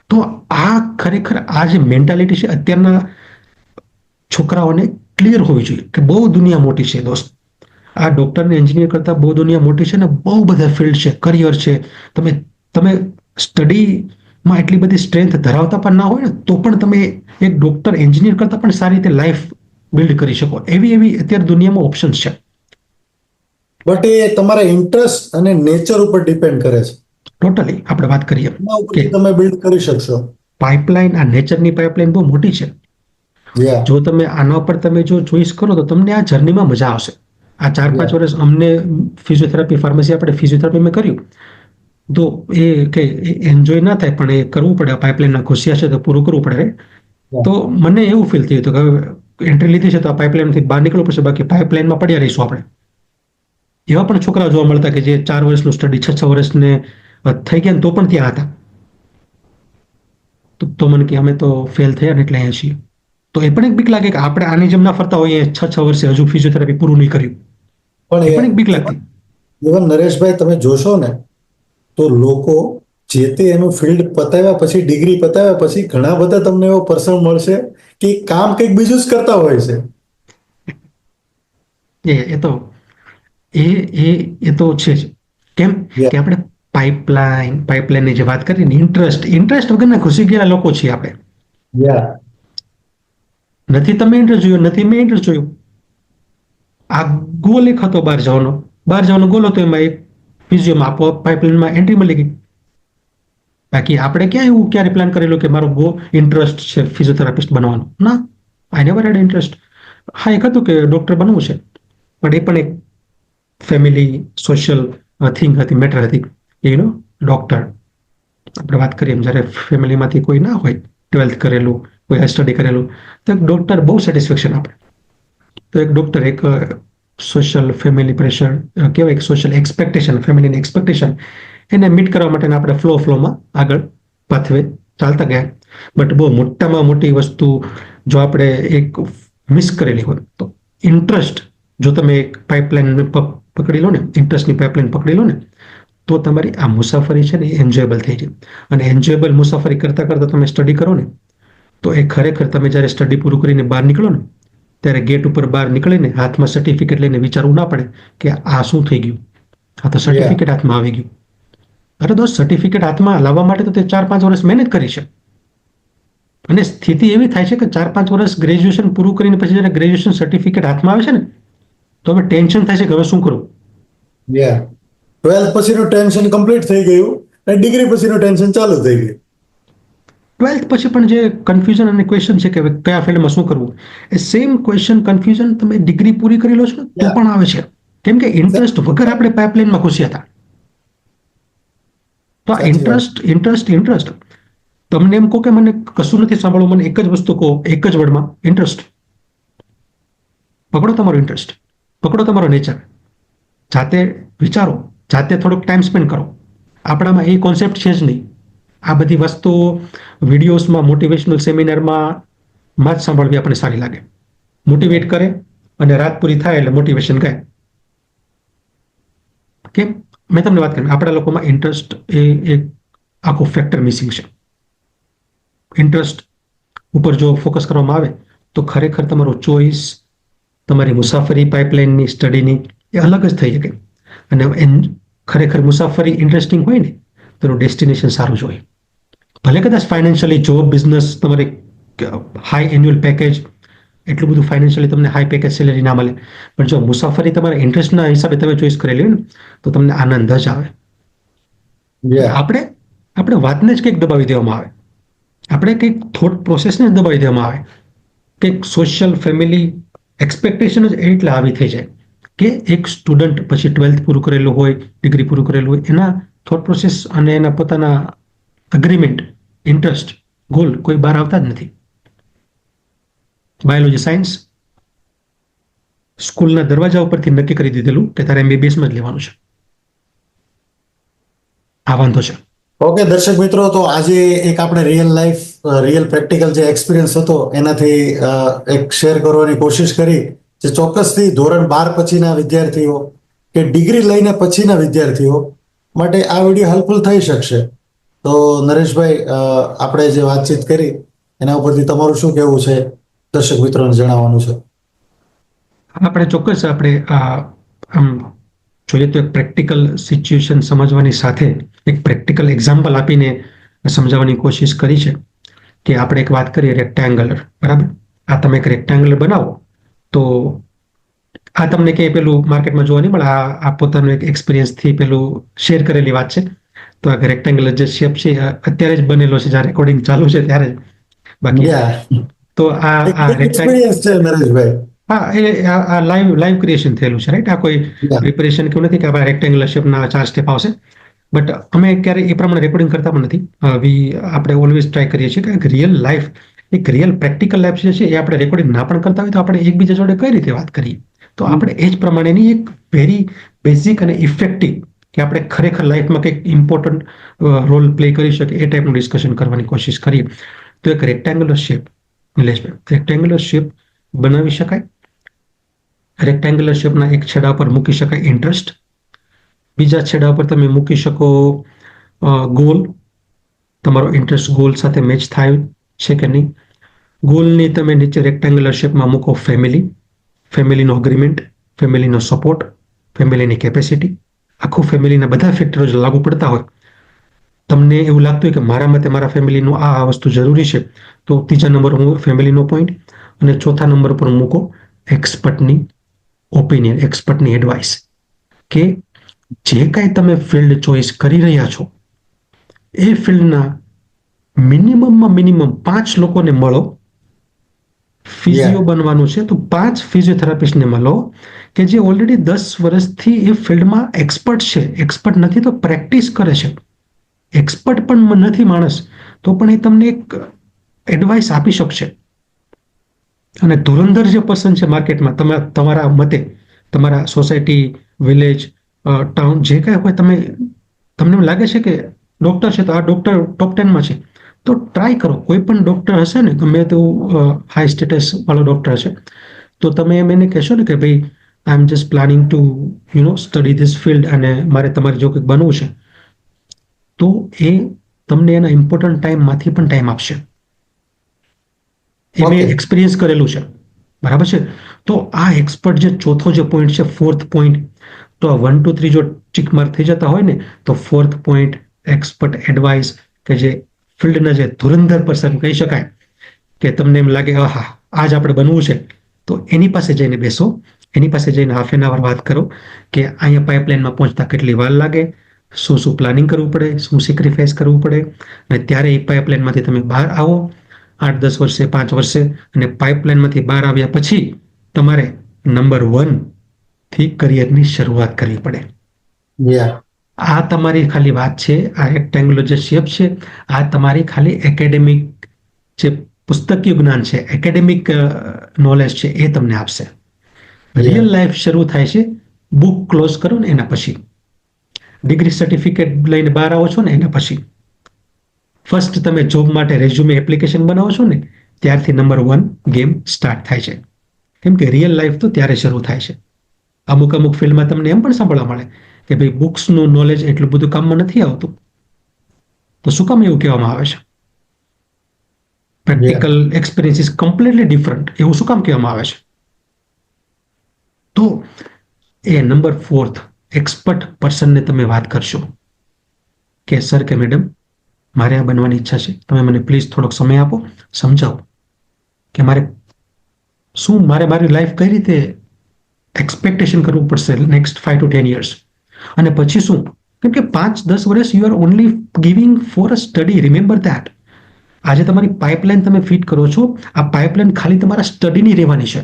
તો આ ખરેખર આ જે મેન્ટાલિટી છે અત્યારના છોકરાઓને ક્લિયર હોવી જોઈએ કે બહુ દુનિયા મોટી છે દોસ્ત. આ ડોક્ટર ને એન્જિનિયર કરતા બહુ દુનિયા મોટી છે ને બહુ બધા ફિલ્ડ છે, કરિયર છે. તમે તમે સ્ટડીમાં એટલી બધી સ્ટ્રેન્થ ધરાવતા પણ ના હોય ને તો પણ તમે એક ડોક્ટર એન્જિનિયર કરતા પણ સારી રીતે લાઈફ બિલ્ડ કરી શકો એવી અત્યારે દુનિયામાં ઓપ્શન્સ છે. બટ એ તમારા ઇન્ટરેસ્ટ અને નેચર ઉપર ડિપેન્ડ કરે છે. ટોટલી આપણે વાત કરીએ એના કે ઉપરથી તમે બિલ્ડ કરી શકશો. પાઇપલાઇન આ નેચરની પાઇપલાઇન બહુ મોટી છે. યા જો તમે આના પર તમે જો ચોઈસ કરો તો તમને આ જર્નીમાં મજા આવશે. આ 4-5 વર્ષ અમને ફિઝિયોથેરાપી ફાર્મસી આપણે ફિઝિયોથેરાપી મેં કર્યું તો એ કે એન્જોય ના થાય પણ એ કરવું પડે. પાઇપલાઇનના ઘુસ્યા છે તો પૂરું કરવું પડે. તો મને એવું ફીલ થયું હતું કે હવે એન્ટ્રી લીધી છે તો આ પાઇપલાઇનથી બહાર નીકળવું પડશે, બાકી પાઇપલાઇનમાં પડ્યા રહીશું આપણે. એવા પણ છોકરાઓ જોવા મળતા કે જે 4 વર્ષનું સ્ટડી 6-6 વર્ષને થઈ ગયા તો પણ ત્યાં હતા. તો મને કે અમે તો ફેલ થયા ને એટલે અહીંયા છીએ. તો એ પણ એક બીક લાગે કે આપણે આની જેમ ના ફરતા હોઈએ 6-6 વર્ષે હજુ ફિઝિયોથેરાપી પૂરું નહીં કર્યું. એ પણ એક બીક લાગતી. ઇવન નરેશભાઈ તમે જોશો ને તો લોકો જે તે એનું ફિલ્ડ પતાવ્યા પછી ડિગ્રી પતાવ્યા પછી ઘણા બધા તમને એવો પર્સન મળશે કે કામ કંઈક બીજું જ કરતા હોય છે. એ તો એ તો છે જ. કેમ કે આપણે પાઇપલાઇનની જે વાત કરી ને ઇન્ટરેસ્ટ વગરના ઘુસી ગયેલા લોકો છીએ આપણે. યા નથી તમે ઇન્ટરેસ્ટ જોયો, નથી મેં ઇન્ટરેસ્ટ જોયો. આ ગોલ એક હતો બહાર જવાનો ગોલ હતો, એમાં એક ફિઝિયોમાં આપોઆપ પાઇપલાઇનમાં એન્ટ્રી મળી ગઈ. બાકી આપણે ક્યાં એવું ક્યારે પ્લાન કરેલું કે મારો ઇન્ટરેસ્ટ છે ફિઝિયોથેરાપિસ્ટ બનવાનો? ના, આઈ નેવર હેડ ઇન્ટરેસ્ટ. હા, એક હતું કે ડોક્ટર બનવું છે, પણ એ પણ એક ફેમિલી સોશિયલ થિંગ હતી, મેટર હતી. ડોક્ટર આપણે વાત કરીએ જ્યારે ફેમિલીમાંથી કોઈ ના હોય 12th કરેલું, કોઈ સ્ટડી કરેલું, તો એક ડોક્ટર બહુ સેટિસ્ફેક્શન આપે. તો એક ડોક્ટર એક સોશિયલ ફેમિલી પ્રેશર કહેવાય, એક સોશિયલ એક્સપેક્ટેશન, ફેમિલીની એક્સપેક્ટેશન એને મીટ કરવા માટે આપણે ફ્લોમાં આગળ પાથવે ચાલતા ગયા. બટ બહુ મોટામાં મોટી વસ્તુ જો આપણે એક મિસ કરેલી હોય તો ઇન્ટરેસ્ટ. જો તમે એક પાઇપલાઇન પકડી લો ને, ઇન્ટરેસ્ટની પાઇપલાઇન પકડી લો ને તો તમારી આ મુસાફરી છે ને એ એન્જોયેબલ થઈ જાય. અને એન્જોયેબલ મુસાફરી કરતા કરતા તમે સ્ટડી કરો ને તો એ ખરેખર તમે જ્યારે સ્ટડી પૂરું કરીને બહાર નીકળો ને ત્યારે ગેટ ઉપર બહાર નીકળીને હાથમાં સર્ટિફિકેટ લઈને વિચારવું ના પડે કે આ શું થઈ ગયું, આ તો સર્ટિફિકેટ હાથમાં આવી ગયું. અરે દોસ્ત, સર્ટિફિકેટ હાથમાં લાવવા માટે તો તે 4-5 વર્ષ મહેનત કરી છે. અને સ્થિતિ એવી થાય છે કે 4-5 વર્ષ ગ્રેજ્યુએશન પૂરું કરીને પછી જ્યારે ગ્રેજ્યુએશન સર્ટિફિકેટ હાથમાં આવે છે ને તો હવે ટેન્શન થાય છે કે હવે શું કરું. 12th પછીનું ટેન્શન કમ્પ્લીટ થઈ ગયું અને ડિગ્રી પછીનું ટેન્શન ચાલુ થઈ ગયું. 12th પછી પણ જે કન્ફ્યુઝન અને ક્વેશ્ચન છે કે કયા ફિલ્ડમાં શું કરવું, એ સેમ ક્વેશ્ચન કન્ફ્યુઝન તમે ડિગ્રી પૂરી કરી લો છો ને તો પણ આવે છે. કેમ કે ઇન્ટરેસ્ટ વગર આપણે પાઇપલાઇનમાં ઘૂસ્યા હતા. તો ઇન્ટરેસ્ટ તમને એમ કહો કે મને કશું નથી સાંભળવું, મને એક જ વસ્તુ કહો, એક જ વર્ડમાં ઇન્ટરેસ્ટ. પકડો તમારો ઇન્ટરેસ્ટ, પકડો તમારો નેચર, જાતે વિચારો, જાતે થોડોક ટાઈમ સ્પેન્ડ કરો. આપણામાં એ કોન્સેપ્ટ છે જ નહીં. આ બધી વસ્તુઓ વિડીયોઝમાં, મોટિવેશનલ સેમિનારમાં જ સાંભળવી આપણને સારી લાગે. મોટિવેટ કરે અને રાત પૂરી થાય એટલે મોટિવેશન ગાય. કેમ? મેં તમને વાત કરી, આપણા લોકોમાં ઇન્ટરેસ્ટ એ એક આખું ફેક્ટર મિસિંગ છે. ઇન્ટરેસ્ટ ઉપર જો ફોકસ કરવામાં આવે તો ખરેખર તમારો ચોઈસ, તમારી મુસાફરી પાઇપલાઇનની, સ્ટડીની એ અલગ જ થઈ શકે. અને ખરેખર મુસાફરી ઇન્ટરેસ્ટિંગ હોય ને તો એનું ડેસ્ટિનેશન સારું જ હોય. ભલે કદાચ ફાઇનાન્શિયલી જોબ, બિઝનેસ, તમારે હાઈ એન્યુઅલ પેકેજ, એટલું બધું ફાઇનાન્શિયલી તમને હાઈ પેકેજ સેલેરી ના મળે, પણ જો મુસાફરી તમારા ઇન્ટરેસ્ટના હિસાબે તમે ચોઈસ કરેલી હોય ને તો તમને આનંદ જ આવે. આપણે વાતને જ કંઈક દબાવી દેવામાં આવે, આપણે કંઈક થોટ પ્રોસેસને જ દબાવી દેવામાં આવે, કંઈક સોશિયલ ફેમિલી એક્સપેક્ટેશન જ એટલે આવી થઈ જાય કે એક સ્ટુડન્ટ પછી 12th પૂરું કરેલું હોય, ડિગ્રી પૂરું કરેલું હોય, એના થોટ પ્રોસેસ અને એના પોતાના અગ્રીમેન્ટ, ઇન્ટરેસ્ટ, ગોલ કોઈ બહાર આવતા જ નથી. બાયોલોજી, સાયન્સ સ્કૂલના દરવાજા ઉપરથી નક્કી કરી દીધેલું કે તારે MBBS માં જ લેવાનું છે. આ વાંધો છે. ઓકે દર્શક મિત્રો, તો આજે એક આપણે રિયલ પ્રેક્ટિકલ જે એક્સપિરિયન્સ હતો એનાથી એક શેર કરવાની કોશિશ કરી જે ચોક્કસથી ધોરણ 12 પછીના વિદ્યાર્થીઓ કે ડિગ્રી લઈને પછીના વિદ્યાર્થીઓ માટે આ વિડીયો હેલ્પફુલ થઈ શકશે. તો નરેશભાઈ, આપણે જે વાતચીત કરી એના ઉપરથી તમારું શું કહેવું છે, દર્શક મિત્રોને જણાવવાનું છે? આપણે ચોક્કસ આમ જોઈએ તો એક પ્રેક્ટિકલ સિચ્યુએશન સમજવાની સાથે એક પ્રેક્ટિકલ એક્ઝામ્પલ આપીને સમજાવવાની કોશિશ કરી છે કે આપણે એક વાત કરીએ રેક્ટેંગલર, બરાબર? આ તમે એક રેક્ટેંગલર બનાવો તો આ તમને કે પેલું માર્કેટમાં જોવા નહીં મળે, આ પોતાનું એક એક્સપિરિયન્સથી પેલું શેર કરેલી વાત છે. તો આ રેક્ટેંગલર જે શેપ છે અત્યારે જ બનેલો છે, જ્યાં રેકોર્ડિંગ ચાલુ છે ત્યારે જ. બાકી તો આ એક્સપિરિયન્સ છે નરેશભાઈ. હા, આ લાઈવ ક્રિએશન થયેલું છે, રાઈટ? આ કોઈ પ્રિપેરેશન કેવું નથી કે આ રેક્ટેંગ્યુલર શેપના 4 સ્ટેપ આવશે. બટ અમે ક્યારે એ પ્રમાણે રેકોર્ડિંગ કરતા પણ નથી. આપણે ઓલવેઝ ટ્રાય કરીએ છીએ કે રિયલ લાઈફ, એક રિયલ પ્રેક્ટિકલ લાઈફ જે છે એ આપણે રેકોર્ડિંગ ના પણ કરતા હોય તો આપણે એકબીજા જોડે કઈ રીતે વાત કરીએ, તો આપણે એ જ પ્રમાણેની એક વેરી બેઝિક અને ઇફેક્ટિવ કે આપણે ખરેખર લાઈફમાં કંઈક ઇમ્પોર્ટન્ટ રોલ પ્લે કરી શકીએ એ ટાઈપનું ડિસ્કશન કરવાની કોશિશ કરીએ. તો એક રેક્ટેંગ્યુલર શેપ, નિલેશભાઈ, રેક્ટેંગ્યુલર શેપ બનાવી શકાય. રેક્ટેંગ્યુલર શેપના એક છેડા પર મૂકી શકાય ઇન્ટરેસ્ટ, બીજા છેડા પર તમે મૂકી શકો ગોલ. તમારો ઇન્ટરેસ્ટ ગોલ સાથે મેચ થાય છે કે નહીં. ગોલની તમે નીચે રેક્ટેંગ્યુલર શેપમાં મૂકો ફેમિલી, ફેમિલીનો અગ્રીમેન્ટ, ફેમિલીનો સપોર્ટ, ફેમિલીની કેપેસિટી. આખું ફેમિલીના બધા ફેક્ટરો જો લાગુ પડતા હોય, તમને એવું લાગતું હોય કે મારા મતે મારા ફેમિલીનું આ વસ્તુ જરૂરી છે, તો ત્રીજા નંબર પર ફેમિલીનો પોઈન્ટ અને ચોથા નંબર પર મૂકો એક્સપર્ટની ઓપિનિયન, એક્સપર્ટની એડવાઇસ. કે જે કાંઈ તમે ફિલ્ડ ચોઇસ કરી રહ્યા છો એ ફિલ્ડના મિનિમમમાં મિનિમમ 5 લોકોને મળો. ફિઝિયો બનવાનું છે તો 5 ફિઝિયોથેરાપિસ્ટને મળો કે જે ઓલરેડી 10 વર્ષથી એ ફિલ્ડમાં એક્સપર્ટ છે. એક્સપર્ટ નથી તો પ્રેક્ટિસ કરે છે. એક્સપર્ટ પણ નથી માણસ તો પણ એ તમને એક એડવાઇસ આપી શકશે. અને ધુરંધર જે પર્સન છે માર્કેટમાં, તમારા મતે, તમારા સોસાયટી, વિલેજ, ટાઉન, જે કાંઈ હોય, તમને એવું લાગે છે કે ડોક્ટર છે તો આ ડોક્ટર ટોપ 10માં છે, તો ટ્રાય કરો. કોઈ પણ ડોક્ટર હશે ને, ગમે તેવું હાઈ સ્ટેટસ વાળો ડોક્ટર હશે, તો તમે એમ એને કહેશો ને કે ભાઈ I am just planning to study this field અને મારે તમારે જો કંઈક બનવું છે, તો એ તમને એના ઇમ્પોર્ટન્ટ ટાઈમમાંથી પણ ટાઈમ આપશે. એ મેં એક્સપિરિયન્સ કરેલું છે, બરાબર છે? તો આ એક્સપર્ટ જે ચોથો જે પોઈન્ટ છે, 4th પોઈન્ટ, તો 1 2 3 જો ટીક માર્ક થઈ જતા હોય ને, તો 4th પોઈન્ટ એક્સપર્ટ એડવાઇસ, કે જે ફિલ્ડના જે ધુરંધર પર્સન કહી શકાય, કે તમને એમ લાગે આહા આજ આપણે બનવું છે, તો એની પાસે જઈને બેસો, એની પાસે જઈને હાફ એન અવર વાત કરો કે અહીંયા પાઇપલાઇનમાં પહોંચતા કેટલી વાર લાગે, શું શું પ્લાનિંગ કરવું પડે, શું સેક્રિફાઈસ કરવું પડે, અને ત્યારે એ પાઇપલાઇનમાંથી તમે બહાર આવો 8-10 વર્ષે, 5 વર્ષે, અને પાઇપલાઇનમાંથી બહાર આવ્યા પછી તમારે નંબર 1 થી કરિયરની શરૂઆત કરવી પડે. આ તમારી ખાલી વાત છે. આ રેક્ટેંગ્યુલર જે શેપ છે, આ તમારી ખાલી એકેડેમિક જે પુસ્તકીય જ્ઞાન છે, એકેડેમિક નોલેજ છે, એ તમને આપશે. રિયલ લાઈફ શરૂ થાય છે બુક ક્લોઝ કરો ને એના પછી, ડિગ્રી સર્ટિફિકેટ લઈને બહાર આવો છો ને એના પછી, ફર્સ્ટ તમે જોબ માટે રેઝ્યુમે એપ્લિકેશન બનાવો છો ને ત્યારથી નંબર 1 ગેમ સ્ટાર્ટ થાય છે. કેમ કે રિયલ લાઈફ તો ત્યારે શરૂ થાય છે. અમુક ફિલ્ડમાં તમને એમ પણ સાંભળવા મળે કે ભાઈ બુક્સનું નોલેજ એટલું બધું કામમાં નથી આવતું, તો શું કામ એવું કહેવામાં આવે છે? Practical experience is completely different, એવું શું કામ કહેવામાં આવે છે? તો એ નંબર 4th એક્સપર્ટ પર્સનને તમે વાત કરશો કે સર કે મેડમ મારે આ બનવાની ઈચ્છા છે, તમે મને પ્લીઝ થોડોક સમય આપો, સમજાવો કે મારે મારી લાઈફ કઈ રીતે એક્સપેક્ટેશન કરવું પડશે નેક્સ્ટ 5 to 10 years, અને પછી શું? કેમ કે 5-10 વર્ષ you are only giving for a study. Remember that. આજે તમારી પાઇપલાઇન તમે ફિટ કરો છો, આ પાઇપલાઇન ખાલી તમારા સ્ટડીની રહેવાની છે.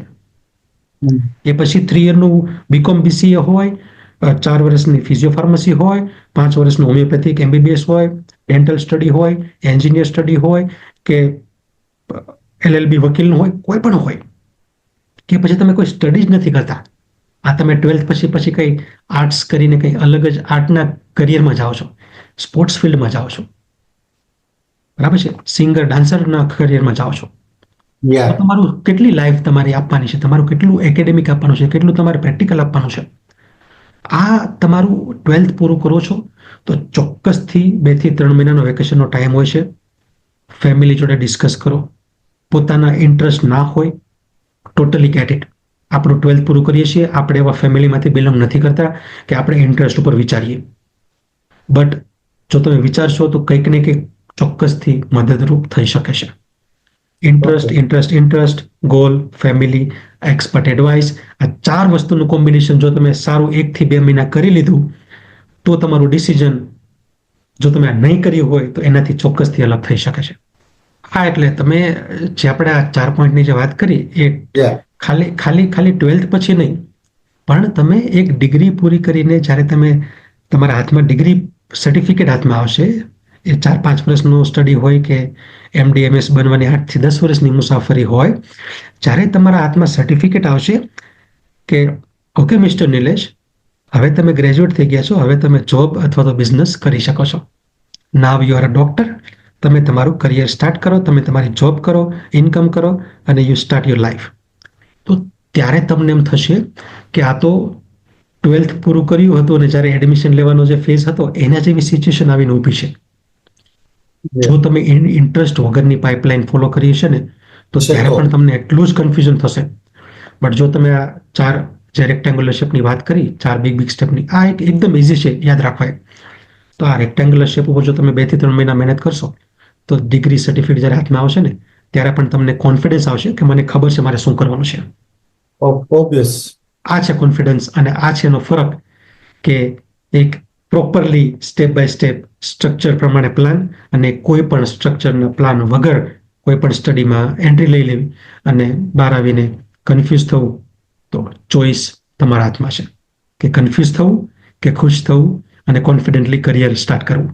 એ પછી 3 yearનું બીકોમ BCA હોય, 4 વર્ષની ફિઝિયોફાર્મસી હોય, 5 વર્ષનું હોમિયોપેથિક MBBS હોય, ડેન્ટલ સ્ટડી હોય, એન્જિનિયર સ્ટડી હોય, કે LLB વકીલનું હોય, કોઈ પણ હોય, કે પછી તમે કોઈ સ્ટડી જ નથી કરતા, આ તમે 12th પછી કંઈ આર્ટ્સ કરીને કંઈ અલગ જ આર્ટના કરિયરમાં જાઓ છો, સ્પોર્ટ્સ ફિલ્ડમાં જાઓ છો, બરાબર છે, સિંગર ડાન્સરના કરિયરમાં જાઓ છો, તો યા તમારું કેટલી લાઈફ તમારી આપવાની છે, તમારું કેટલું એકેડેમિક આપવાનું છે, કેટલું તમારે પ્રેક્ટિકલ આપવાનું છે. આ તમારું 12th પૂરું કરો છો તો ચોક્કસથી 2 થી 3 મહિનાનો વેકેશનનો ટાઈમ હોય છે. ફેમિલી જોડે ડિસ્કસ કરો. પોતાના ઇન્ટરેસ્ટ ના હોય, ટોટલી ગેટ ઇટ. આપણું 12th પૂરું કરીએ છીએ, આપણે એવા ફેમિલીમાંથી બિલોંગ નથી કરતા કે આપણે ઇન્ટરેસ્ટ ઉપર વિચારીએ. બટ જો તમે વિચારશો તો કંઈક ને કંઈક ચોક્કસથી મદદરૂપ થઈ શકે છે. Interest, Okay. Interest, interest, goal, family, expert advice, આ 4 વસ્તુનું કોમ્બિનેશન જો તમે સારું 1 થી 2 મહિના કરી લીધું તો તમારું ડિસિઝન, જો તમે આ નહીં કર્યું હોય તો એનાથી ચોક્કસથી અલગ થઈ શકે છે. હા, એટલે તમે જે આપણે આ 4 પોઈન્ટની જે વાત કરી એ યા ખાલી ખાલી ખાલી 12th પછી નહીં, પણ તમે એક ડિગ્રી પૂરી કરીને જ્યારે તમે તમારા હાથમાં ડિગ્રી સર્ટિફિકેટ હાથમાં આવશે, એ 4-5 વર્ષનું સ્ટડી હોય કે MD MS બનવાની 8 થી 10 વર્ષની મુસાફરી હોય, જ્યારે તમારા હાથમાં સર્ટિફિકેટ આવશે કે ઓકે મિસ્ટર નિલેશ, હવે તમે ગ્રેજ્યુએટ થઈ ગયા છો, હવે તમે જોબ અથવા તો બિઝનેસ કરી શકો છો. Now you are a doctor. તમે તમારું કરિયર સ્ટાર્ટ કરો, તમે તમારી જોબ કરો, ઇન્કમ કરો અને યુ સ્ટાર્ટ યોર લાઈફ. તો ત્યારે તમને એમ થશે કે આ તો 12th પૂરું કર્યું હતું અને જ્યારે એડમિશન લેવાનો જે ફેઝ હતો એના જેવી સિચ્યુએશન આવીને ઊભી છે. જો તમે ઇન્ટરેસ્ટ વગરની પાઇપલાઇન ફોલો કરી છે ને તો છે ત્યારે તો. પણ તમને એટલું જ કન્ફ્યુઝન થશે. બટ જો તમે આ 4 જે રેક્ટેંગ્યુલર શેપની વાત કરી, 4 બિગ સ્ટેપની, આ એક એકદમ ઇઝી છે યાદ રાખવા. તો આ રેક્ટેંગ્યુલર શેપ ઉપર જો તમે 2 થી 3 મહિના મહેનત કરશો તો ડિગ્રી સર્ટિફિકેટ જ્યારે હાથમાં આવશે ને ત્યારે પણ તમને કોન્ફિડન્સ આવશે કે મને ખબર છે મારે શું કરવાનું છે. ઓબ્વિયસ. આ છે કોન્ફિડન્સ અને આ છે એનો ફરક કે એક properly step by step structure પ્રમાણે પ્લાન અને કોઈ પણ સ્ટ્રક્ચરના પ્લાન વગર કોઈ પણ સ્ટડીમાં એન્ટ્રી લઈ લેવી અને બહાર આવીને કન્ફ્યુઝ થવું. તો ચોઈસ તમારા હાથમાં છે કે કન્ફ્યુઝ થવું કે ખુશ થવું અને કોન્ફિડન્ટલી કરિયર સ્ટાર્ટ કરવું.